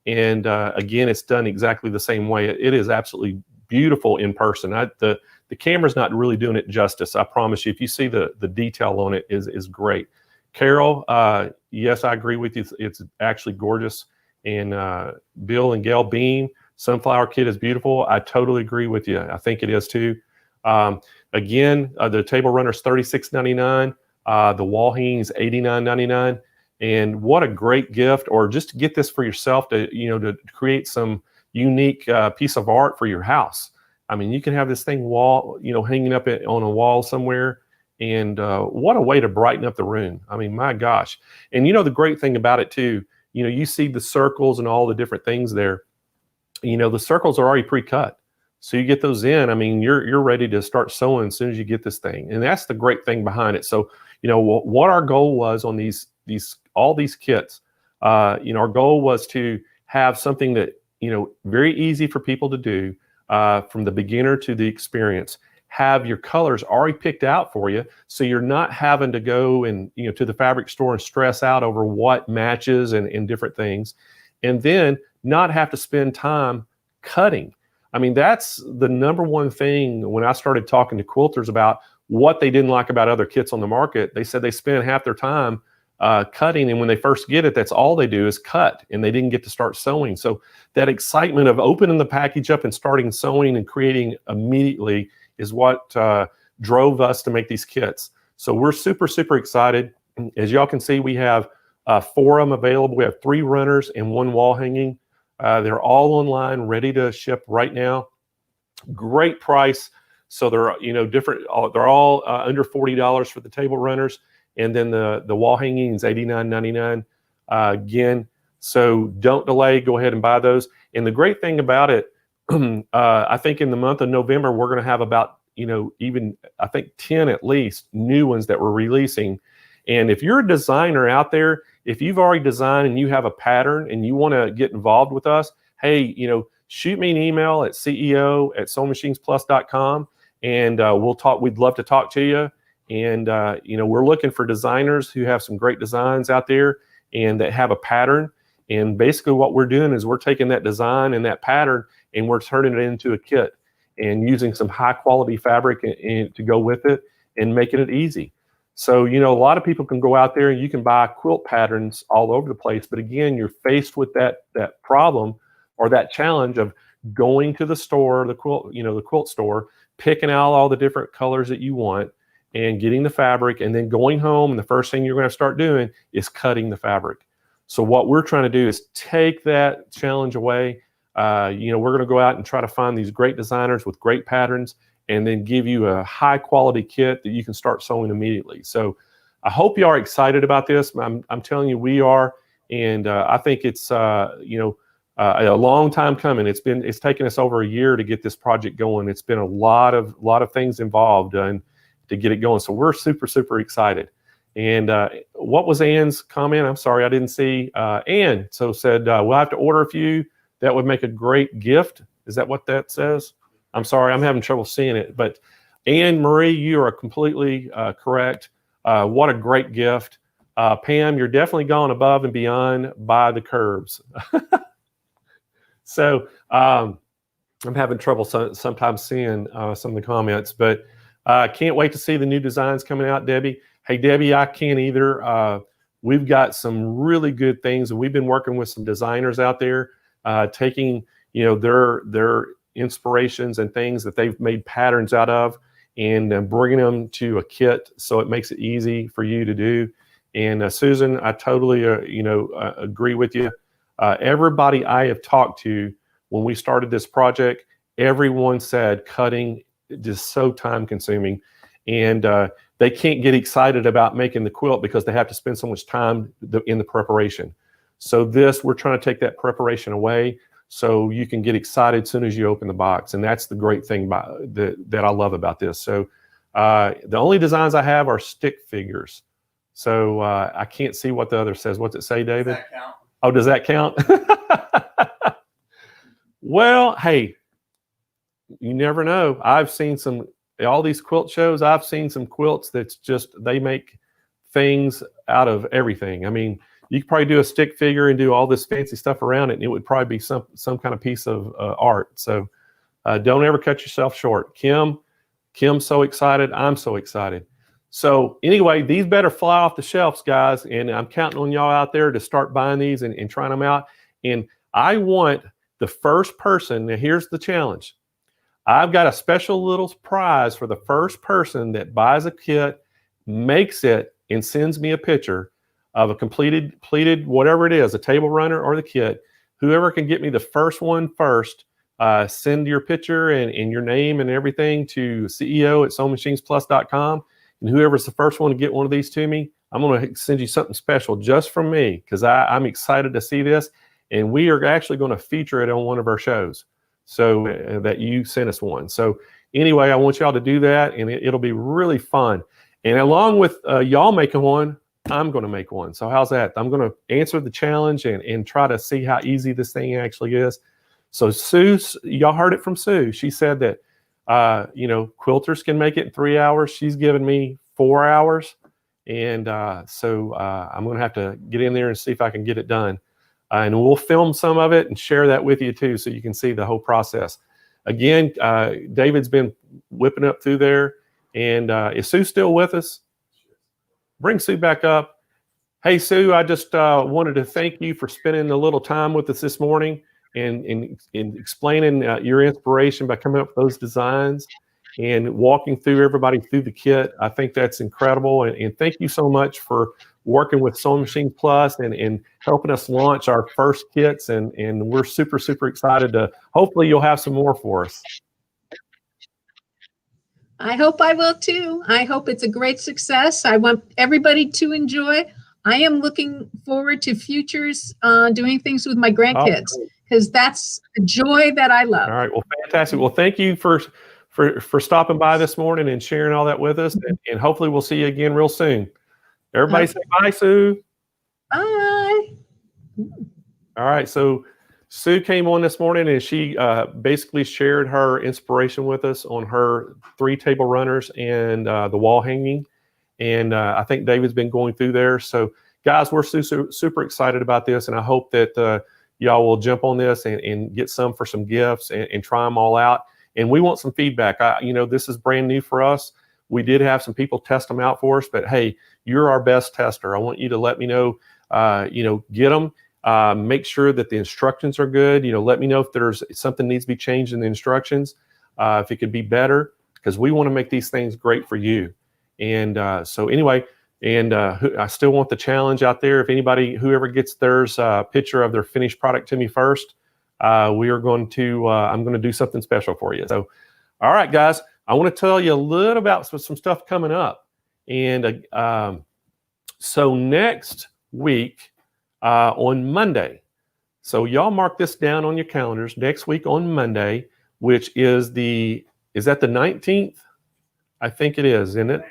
Speaker 1: And again, it's done exactly the same way. It is absolutely beautiful in person. The camera's not really doing it justice. I promise you, if you see the detail on it is great. Carol, yes, I agree with you. It's actually gorgeous. And Bill and Gail Beam, Sunflower Kit is beautiful. I totally agree with you. I think it is too. Again, the table runner is $36.99. The wall hanging is $89.99. And what a great gift, or just to get this for yourself to create some unique piece of art for your house. I mean, you can have this thing hanging up on a wall somewhere. And what a way to brighten up the room. I mean, my gosh. And the great thing about it too, you see the circles and all the different things there. The circles are already pre-cut. So you get those in. I mean, you're ready to start sewing as soon as you get this thing. And that's the great thing behind it. So, what our goal was on all these kits, our goal was to have something that, very easy for people to do from the beginner to the experience. Have your colors already picked out for you, so you're not having to go and to the fabric store and stress out over what matches and different things, and then not have to spend time cutting. I mean, that's the number one thing when I started talking to quilters about what they didn't like about other kits on the market. They said they spend half their time cutting, and when they first get it, that's all they do is cut, and they didn't get to start sewing. So that excitement of opening the package up and starting sewing and creating immediately is what drove us to make these kits. So we're super, super excited. As y'all can see, we have 4 of them available. We have 3 runners and 1 wall hanging. They're all online, ready to ship right now. Great price. So they're different. They're all under $40 for the table runners, and then the wall hanging is $89.99 again. So don't delay. Go ahead and buy those. And the great thing about it, I think in the month of November, we're going to have about, even I think 10 at least new ones that we're releasing. And if you're a designer out there, if you've already designed and you have a pattern and you want to get involved with us, hey, shoot me an email at CEO@SewingMachinesPlus.com, and we'll talk. We'd love to talk to you. And, we're looking for designers who have some great designs out there and that have a pattern. And basically what we're doing is we're taking that design and that pattern and we're turning it into a kit and using some high quality fabric to go with it and making it easy. So, a lot of people can go out there and you can buy quilt patterns all over the place. But again, you're faced with that problem or that challenge of going to the store, the quilt store, picking out all the different colors that you want and getting the fabric, and then going home. And the first thing you're going to start doing is cutting the fabric. So what we're trying to do is take that challenge away. We're going to go out and try to find these great designers with great patterns and then give you a high quality kit that you can start sewing immediately. So I hope you are excited about this. I'm telling you, we are. And I think it's, a long time coming. It's taken us over a year to get this project going. It's been a lot of things involved and to get it going. So we're super, super excited. And what was Ann's comment? I'm sorry, I didn't see. Ann said, we'll have to order a few. That would make a great gift. Is that what that says? I'm sorry, I'm having trouble seeing it. But Ann Marie, you are completely correct. What a great gift. Pam, you're definitely gone above and beyond by the curves. So I'm having trouble sometimes seeing some of the comments, but can't wait to see the new designs coming out, Debbie. Hey, Debbie, I can't either. We've got some really good things, and we've been working with some designers out there, taking their inspirations and things that they've made patterns out of, and bringing them to a kit so it makes it easy for you to do. And Susan, I totally agree with you. Everybody I have talked to when we started this project, everyone said cutting is just so time consuming, and they can't get excited about making the quilt because they have to spend so much time in the preparation. So we're trying to take that preparation away. so you can get excited as soon as you open the box. And that's the great thing that I love about this. So the only designs I have are stick figures. So I can't see what the other says. What's it say, David?
Speaker 3: Does that count?
Speaker 1: Oh, does that count? Well, hey, you never know. I've seen all these quilt shows. I've seen some quilts that's just, they make things out of everything. I mean, you could probably do a stick figure and do all this fancy stuff around it, and it would probably be some kind of piece of art. So don't ever cut yourself short. Kim's so excited. I'm so excited. So anyway, these better fly off the shelves, guys. And I'm counting on y'all out there to start buying these and trying them out. And I want the first person, now here's the challenge. I've got a special little prize for the first person that buys a kit, makes it, and sends me a picture of a completed, whatever it is, a table runner or the kit. Whoever can get me the first one first, send your picture and your name and everything to CEO@SewingMachinesPlus.com. And whoever's the first one to get one of these to me, I'm going to send you something special just from me, because I'm excited to see this. And we are actually going to feature it on one of our shows, so that you sent us one. So anyway, I want y'all to do that, and it'll be really fun. And along with y'all making one, I'm going to make one. So how's that? I'm going to answer the challenge and try to see how easy this thing actually is. So Sue, y'all heard it from Sue. She said that, quilters can make it in 3 hours. She's given me 4 hours. And so I'm going to have to get in there and see if I can get it done. And we'll film some of it and share that with you too, so you can see the whole process. Again, David's been whipping up through there. And is Sue still with us? Bring Sue back up. Hey, Sue, I just wanted to thank you for spending a little time with us this morning and explaining your inspiration by coming up with those designs and walking through everybody through the kit. I think that's incredible. And thank you so much for working with Sewing Machines Plus and helping us launch our first kits. And we're super, super excited to, hopefully you'll have some more for us.
Speaker 2: I hope I will too. I hope it's a great success. I want everybody to enjoy. I am looking forward to futures doing things with my grandkids, because that's a joy that I love.
Speaker 1: All right. Well, fantastic. Well, thank you for stopping by this morning and sharing all that with us. And hopefully we'll see you again real soon. Everybody say bye, Sue.
Speaker 2: Bye.
Speaker 1: All right. So Sue came on this morning and she basically shared her inspiration with us on her 3 table runners and the wall hanging. And I think David's been going through there. So guys, we're super excited about this. And I hope that y'all will jump on this and get some for some gifts and try them all out. And we want some feedback. This is brand new for us. We did have some people test them out for us, but hey, you're our best tester. I want you to let me know, get them. Make sure that the instructions are good. Let me know if there's something needs to be changed in the instructions, if it could be better, because we want to make these things great for you. And so anyway, I still want the challenge out there. If whoever gets theirs picture of their finished product to me first, I'm going to do something special for you. So, all right, guys, I want to tell you a little about some stuff coming up. And so next week, on Monday. So y'all mark this down on your calendars. Next week on Monday, which is that the 19th? I think it is, isn't it? 19th.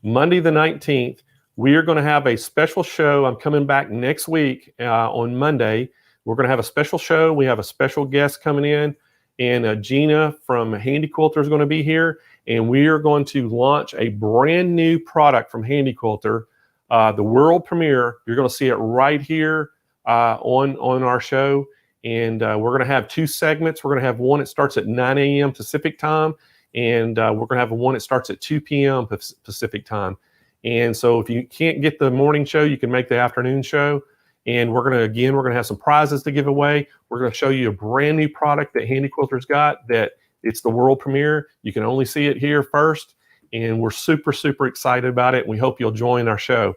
Speaker 1: Monday the 19th. We are going to have a special show. I'm coming back next week on Monday. We're going to have a special show. We have a special guest coming in, and Gina from Handy Quilter is going to be here. And we are going to launch a brand new product from Handy Quilter. The world premiere. You're going to see it right here on our show. And we're going to have 2 segments. We're going to have one that starts at 9 a.m. Pacific time. And we're going to have one that starts at 2 p.m. Pacific time. And so if you can't get the morning show, you can make the afternoon show. And we're going to have some prizes to give away. We're going to show you a brand new product that Handy Quilter's got, that it's the world premiere. You can only see it here first. And we're super, super excited about it. We hope you'll join our show.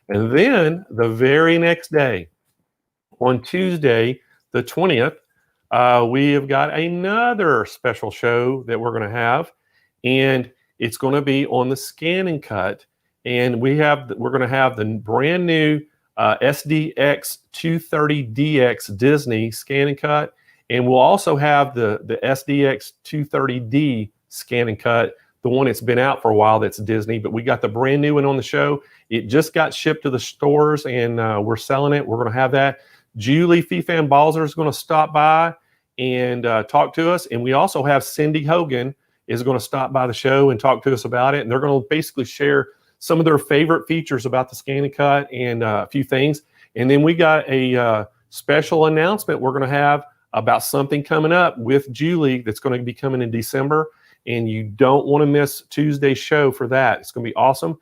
Speaker 1: And then the very next day, on Tuesday, the 20th, we have got another special show that we're going to have. And it's going to be on the Scan and Cut. And we're going to have the brand new SDX 230DX Disney Scan and Cut. And we'll also have the SDX 230D scan and cut, the one that's been out for a while, that's Disney, but we got the brand new one on the show. It just got shipped to the stores, and we're selling it. We're going to have that. Julie Fifan Balzer is going to stop by and talk to us. And we also have Cindy Hogan is going to stop by the show and talk to us about it. And they're going to basically share some of their favorite features about the scan and cut and a few things. And then we got a special announcement we're going to have about something coming up with Julie that's going to be coming in December. And you don't want to miss Tuesday's show for that. It's going to be awesome.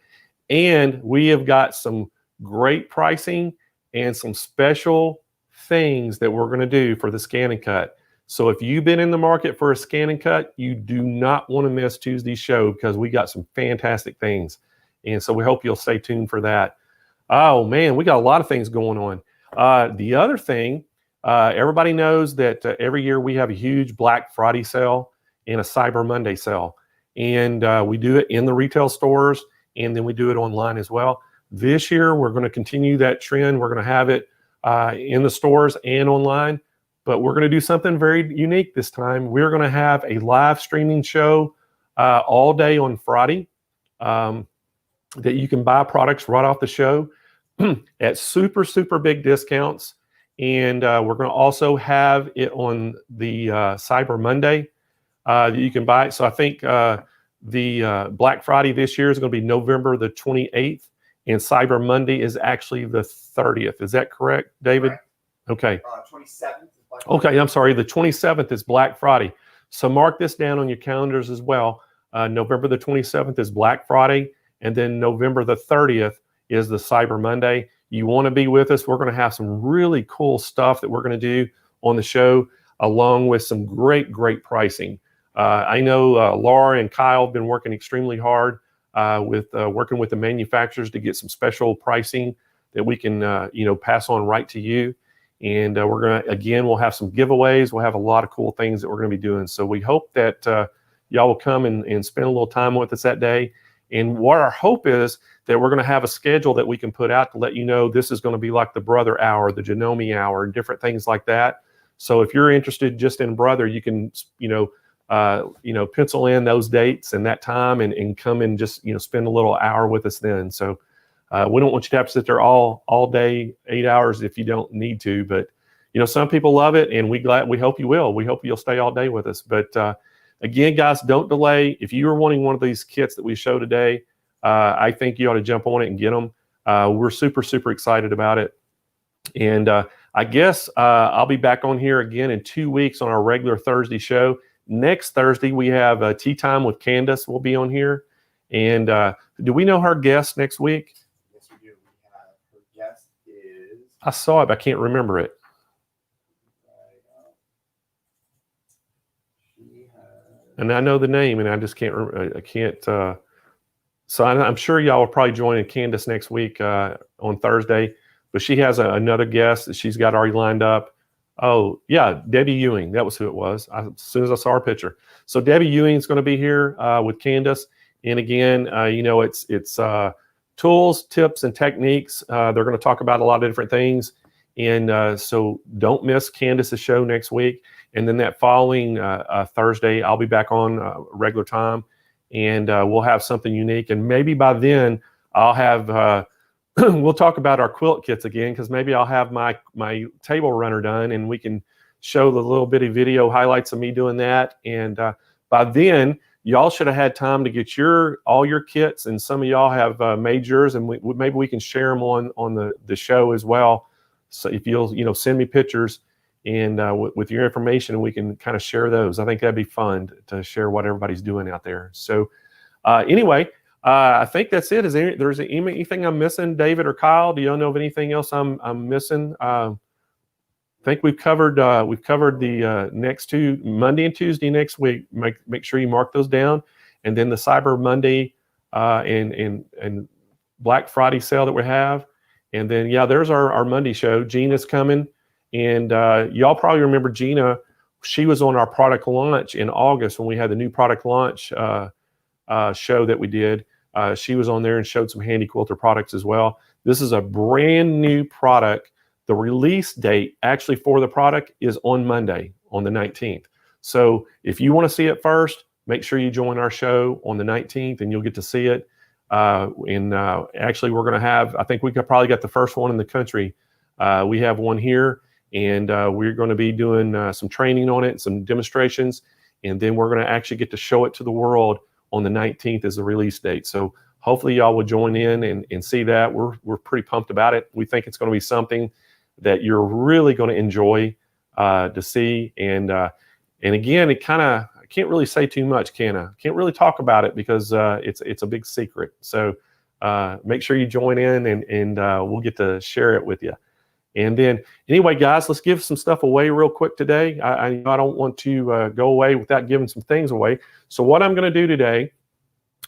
Speaker 1: And we have got some great pricing and some special things that we're going to do for the scan and cut. So if you've been in the market for a scan and cut, you do not want to miss Tuesday's show, because we got some fantastic things. And so we hope you'll stay tuned for that. Oh man, we got a lot of things going on. The other thing, everybody knows that every year we have a huge Black Friday sale and a Cyber Monday sale. And we do it in the retail stores, and then we do it online as well. This year, we're going to continue that trend. We're going to have it in the stores and online, but we're going to do something very unique this time. We're going to have a live streaming show all day on Friday that you can buy products right off the show at super, super big discounts. And we're going to also have it on the Cyber Monday that you can buy it. So I think the Black Friday this year is going to be November the 28th. And Cyber Monday is actually the 30th. Is that correct, David? Correct. Okay. 27th is Black Friday. Okay, I'm sorry. The 27th is Black Friday. So mark this down on your calendars as well. November the 27th is Black Friday. And then November the 30th is the Cyber Monday. You want to be with us. We're going to have some really cool stuff that we're going to do on the show, along with some great, great pricing. I know Laura and Kyle have been working extremely hard with working with the manufacturers to get some special pricing that we can, pass on right to you. And we're going to, again, we'll have some giveaways. We'll have a lot of cool things that we're going to be doing. So we hope that y'all will come and spend a little time with us that day. And what our hope is that we're going to have a schedule that we can put out to let you know this is going to be like the Brother Hour, the Janome Hour, and different things like that. So if you're interested just in Brother, you can, pencil in those dates and that time and come and just, spend a little hour with us then. So we don't want you to have to sit there all day, 8 hours if you don't need to. But, some people love it, and we hope you will. We hope you'll stay all day with us. But again, guys, don't delay. If you are wanting one of these kits that we show today, I think you ought to jump on it and get them. We're super, super excited about it. And I guess I'll be back on here again in 2 weeks on our regular Thursday show. Next Thursday, we have Tea Time with Candace. We'll be on here. And do we know her guest next week?
Speaker 3: Yes, we do. We have her guest is...
Speaker 1: I saw it, but I can't remember it. And I know the name, and I just can't remember. I can't. So I'm sure y'all will probably join Candace next week on Thursday. But she has another guest that she's got already lined up. Oh, yeah, Debbie Ewing. That was who it was. As soon as I saw her picture. So Debbie Ewing is going to be here with Candace. And again, it's tools, tips, and techniques. They're going to talk about a lot of different things. And so don't miss Candace's show next week. And then that following Thursday, I'll be back on regular time. And we'll have something unique. And maybe by then, I'll have... we'll talk about our quilt kits again, because maybe I'll have my table runner done and we can show the little bitty video highlights of me doing that. And by then, y'all should have had time to get all your kits, and some of y'all have made yours, and maybe we can share them on the show as well. So if you'll send me pictures and with your information, we can kind of share those. I think that'd be fun to share what everybody's doing out there. So anyway. I think that's it. Is there anything I'm missing, David or Kyle? Do y'all know of anything else I'm missing? I think we've covered the next two, Monday and Tuesday next week. Make sure you mark those down, and then the Cyber Monday and Black Friday sale that we have, and then there's our Monday show. Gina's coming, and y'all probably remember Gina. She was on our product launch in August when we had the new product launch show that we did. She was on there and showed some handy quilter products as well. This is a brand new product. The release date actually for the product is on Monday, on the 19th. So if you want to see it first, make sure you join our show on the 19th and you'll get to see it. Actually, we're going to have, I think we could probably get the first one in the country. We have one here, and we're going to be doing some training on it, some demonstrations, and then we're going to actually get to show it to the world on the 19th as the release date. So hopefully y'all will join in and see that. We're pretty pumped about it. We think it's going to be something that you're really going to enjoy to see. And again, it kind of, I can't really say too much, can I? Can't really talk about it because it's a big secret. So make sure you join in and we'll get to share it with you. And then anyway, guys, let's give some stuff away real quick today. I don't want to go away without giving some things away. So what I'm going to do today,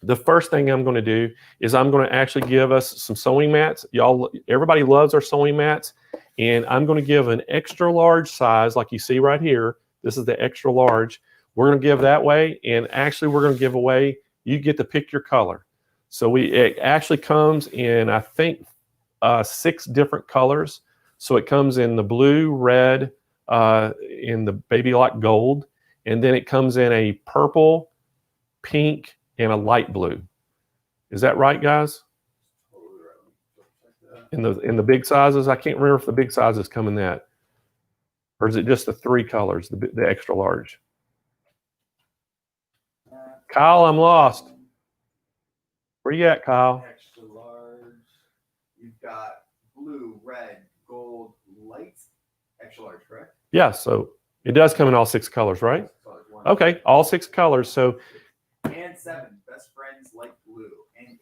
Speaker 1: the first thing I'm going to do is I'm going to actually give us some sewing mats. Y'all, everybody loves our sewing mats. And I'm going to give an extra large size like you see right here. This is the extra large. We're going to give that way. And actually, we're going to give away, you get to pick your color. So it actually comes in, I think, 6 different colors. So it comes in the blue, red, in the baby lock gold. And then it comes in a purple, pink, and a light blue. Is that right, guys? In the big sizes, I can't remember if the big sizes come in that, or is it just the 3 colors, the extra large? Kyle, I'm lost. Where you at, Kyle?
Speaker 3: Extra large. You've got blue, red, gold, light, extra large, correct?
Speaker 1: Yeah, so it does come in all 6 colors, right? Okay, all 6 colors. So.
Speaker 3: And 7, best friends light blue, and 8.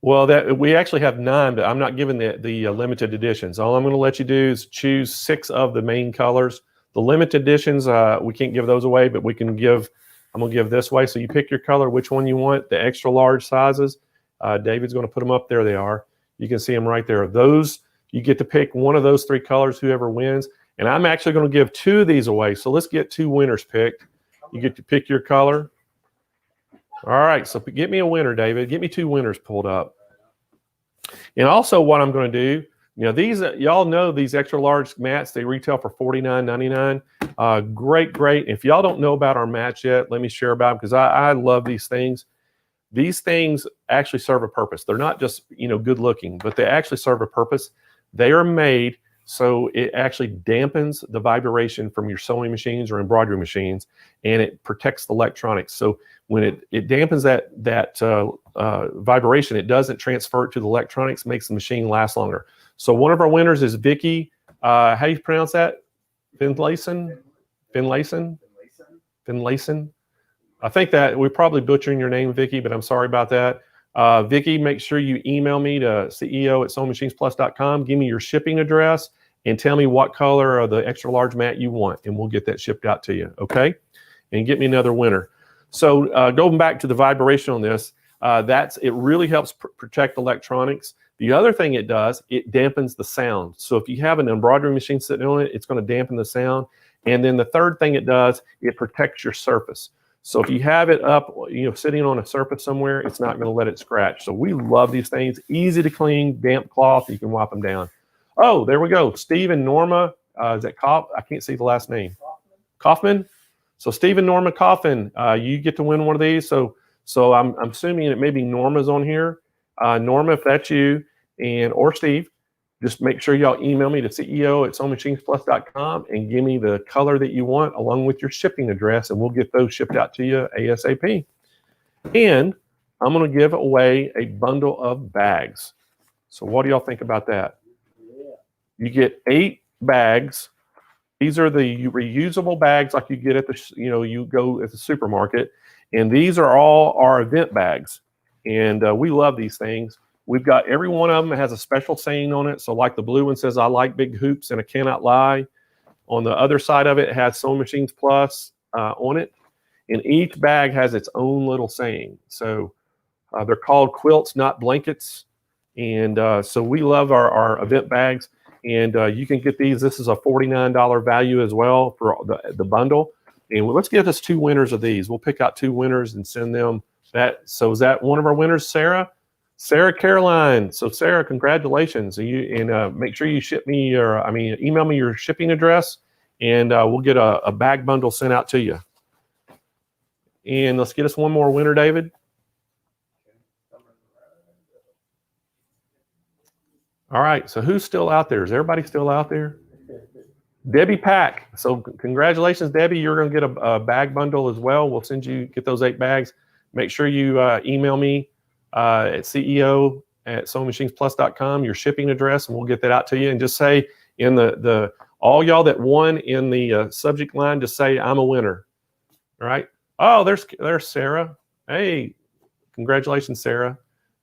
Speaker 1: Well, that we actually have 9, but I'm not giving the limited editions. All I'm going to let you do is choose 6 of the main colors. The limited editions, we can't give those away, but we can give. I'm going to give this way. So you pick your color, which one you want. The extra large sizes. David's going to put them up there. They are. You can see them right there. Those you get to pick one of those 3 colors. Whoever wins. And I'm actually going to give 2 of these away. So let's get 2 winners picked. You get to pick your color. All right, so get me a winner, David. Get me 2 winners pulled up. And also what I'm going to do, these, y'all know these extra large mats, they retail for $49.99. Great. If y'all don't know about our mats yet, let me share about them because I love these things. These things actually serve a purpose. They're not just, good looking, but they actually serve a purpose. They are made so it actually dampens the vibration from your sewing machines or embroidery machines, and it protects the electronics. So when it dampens that vibration, it doesn't transfer it to the electronics, makes the machine last longer. So one of our winners is Vicky. How do you pronounce that? Finlayson? I think that we're probably butchering your name, Vicky, but I'm sorry about that. Vicky, make sure you email me to CEO@SewingMachinesPlus.com. Give me your shipping address and tell me what color of the extra large mat you want, and we'll get that shipped out to you, okay? And get me another winner. So going back to the vibration on this, it really helps protect electronics. The other thing it does, it dampens the sound. So if you have an embroidery machine sitting on it, it's going to dampen the sound. And then the third thing it does, it protects your surface. So if you have it up, sitting on a surface somewhere, it's not going to let it scratch. So we love these things. Easy to clean, damp cloth. You can wipe them down. Oh, there we go. Steve and Norma. Is that I can't see the last name. Kaufman. So Steve and Norma Coffin, you get to win one of these. So I'm assuming that maybe Norma's on here. Norma, if that's you, or Steve, just make sure y'all email me to CEO@SewingMachinesPlus.com and give me the color that you want along with your shipping address, and we'll get those shipped out to you ASAP. And I'm going to give away a bundle of bags. So what do y'all think about that? You get 8 bags. These are the reusable bags like you get at the, you go at the supermarket. And these are all our event bags. And we love these things. We've got every one of them has a special saying on it. So like the blue one says, I like big hoops and I cannot lie. On the other side of it, it has Sewing Machines Plus on it. And each bag has its own little saying. So they're called quilts, not blankets. And so we love our event bags. And you can get these. This is a $49 value as well for the bundle. And let's give us 2 winners of these. We'll pick out 2 winners and send them that. So is that one of our winners, Sarah? Sarah Caroline. So Sarah, congratulations. Make sure you email me your shipping address, and we'll get a bag bundle sent out to you. And let's get us one more winner, David. All right, so who's still out there? Is everybody still out there? Debbie Pack. So congratulations, Debbie. You're going to get a bag bundle as well. We'll get those 8 bags. Make sure you email me at CEO@SewingMachinesPlus.com, your shipping address, and we'll get that out to you. And just say in the all y'all that won in the subject line, just say I'm a winner. All right. Oh, there's Sarah. Hey, congratulations, Sarah,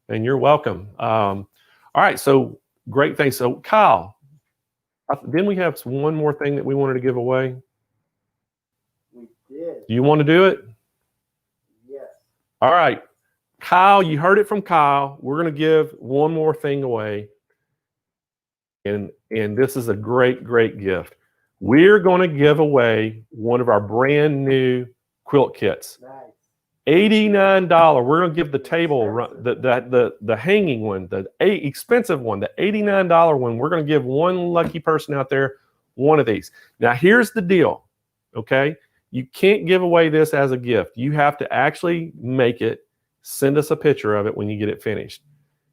Speaker 1: and you're welcome. All right, so great thing. So Kyle, then we have one more thing that we wanted to give away.
Speaker 3: We did.
Speaker 1: Do you want to do it?
Speaker 3: Yes.
Speaker 1: All right, Kyle, you heard it from Kyle. We're going to give one more thing away, and this is a great gift. We're going to give away one of our brand new quilt kits.
Speaker 3: Nice.
Speaker 1: $89. We're going to give the table, the hanging one, the expensive one, the $89 one. We're going to give one lucky person out there one of these. Now, here's the deal, okay? You can't give away this as a gift. You have to actually make it, send us a picture of it when you get it finished.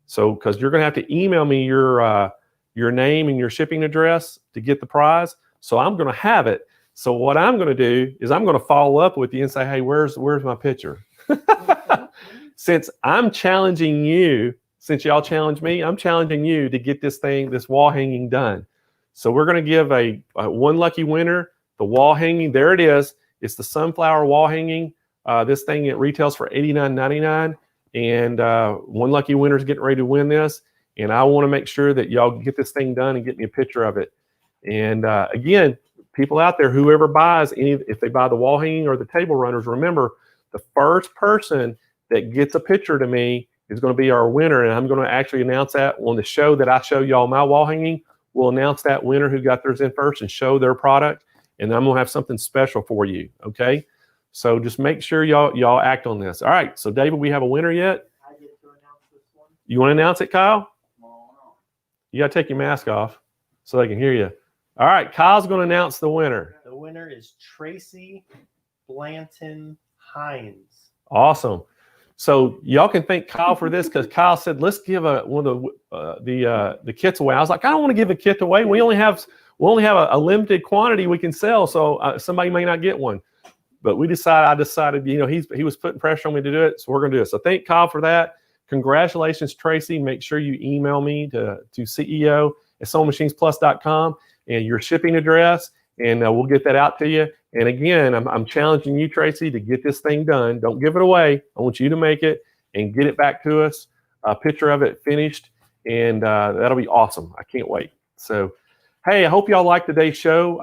Speaker 1: So, because you're going to have to email me your name and your shipping address to get the prize. So I'm going to have it. So what I'm going to do is I'm going to follow up with you and say, hey, where's my picture? Since I'm challenging you, since y'all challenged me, I'm challenging you to get this wall hanging done. So we're going to give a one lucky winner, the wall hanging. There it is. It's the sunflower wall hanging. This thing, it retails for $89.99. And one lucky winner is getting ready to win this. And I want to make sure that y'all get this thing done and get me a picture of it. And again, people out there, whoever buys if they buy the wall hanging or the table runners, remember the first person that gets a picture to me is going to be our winner. And I'm going to actually announce that on the show that I show y'all my wall hanging. We'll announce that winner who got theirs in first and show their product. And I'm going to have something special for you. Okay. So just make sure y'all act on this. All right. So David, we have a winner yet?
Speaker 3: I get to announce this one.
Speaker 1: You want to announce it, Kyle?
Speaker 3: No.
Speaker 1: You got to take your mask off so they can hear you. All right, Kyle's going to announce the winner.
Speaker 4: The winner is Tracy Blanton Hines.
Speaker 1: Awesome. So y'all can thank Kyle for this because Kyle said, let's give one of the kits away. I was like, I don't want to give a kit away. We only have a limited quantity we can sell, so somebody may not get one. But I decided, he was putting pressure on me to do it, so we're going to do it. So thank Kyle for that. Congratulations, Tracy. Make sure you email me to CEO@SewingMachinesPlus.com and your shipping address, and we'll get that out to you. And again, I'm challenging you, Tracy, to get this thing done. Don't give it away. I want you to make it and get it back to us, a picture of it finished, and that'll be awesome. I can't wait. So, hey, I hope y'all liked today's show.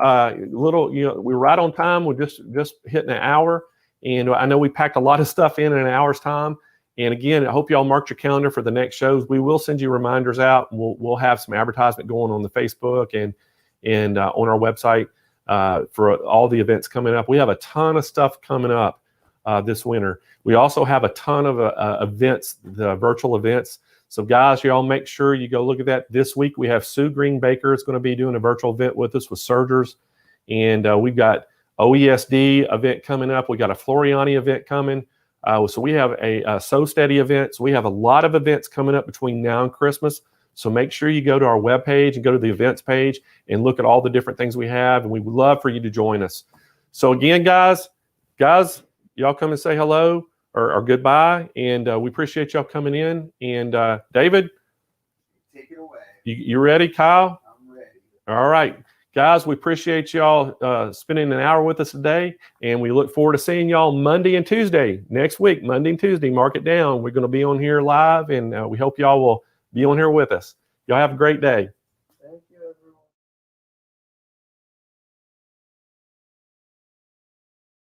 Speaker 1: We're right on time. We're just hitting an hour, and I know we packed a lot of stuff in an hour's time. And again, I hope y'all marked your calendar for the next shows. We will send you reminders out. We'll have some advertisement going on the Facebook and on our website for all the events coming up. We have a ton of stuff coming up this winter. We also have a ton of events, the virtual events. So guys, y'all make sure you go look at that. This week we have Sue Green Baker is going to be doing a virtual event with us with Sergers. And we've got OESD event coming up. We got a Floriani event coming. So we have a Sew Steady event. So we have a lot of events coming up between now and Christmas. So make sure you go to our webpage and go to the events page and look at all the different things we have. And we would love for you to join us. So again, guys, y'all come and say hello or goodbye. And we appreciate y'all coming in. And David,
Speaker 3: Take it away.
Speaker 1: You ready, Kyle?
Speaker 3: I'm ready.
Speaker 1: All right. Guys, we appreciate y'all spending an hour with us today, and we look forward to seeing y'all Monday and Tuesday next week. Monday and Tuesday, mark it down. We're going to be on here live, and we hope y'all will be on here with us. Y'all have a great day.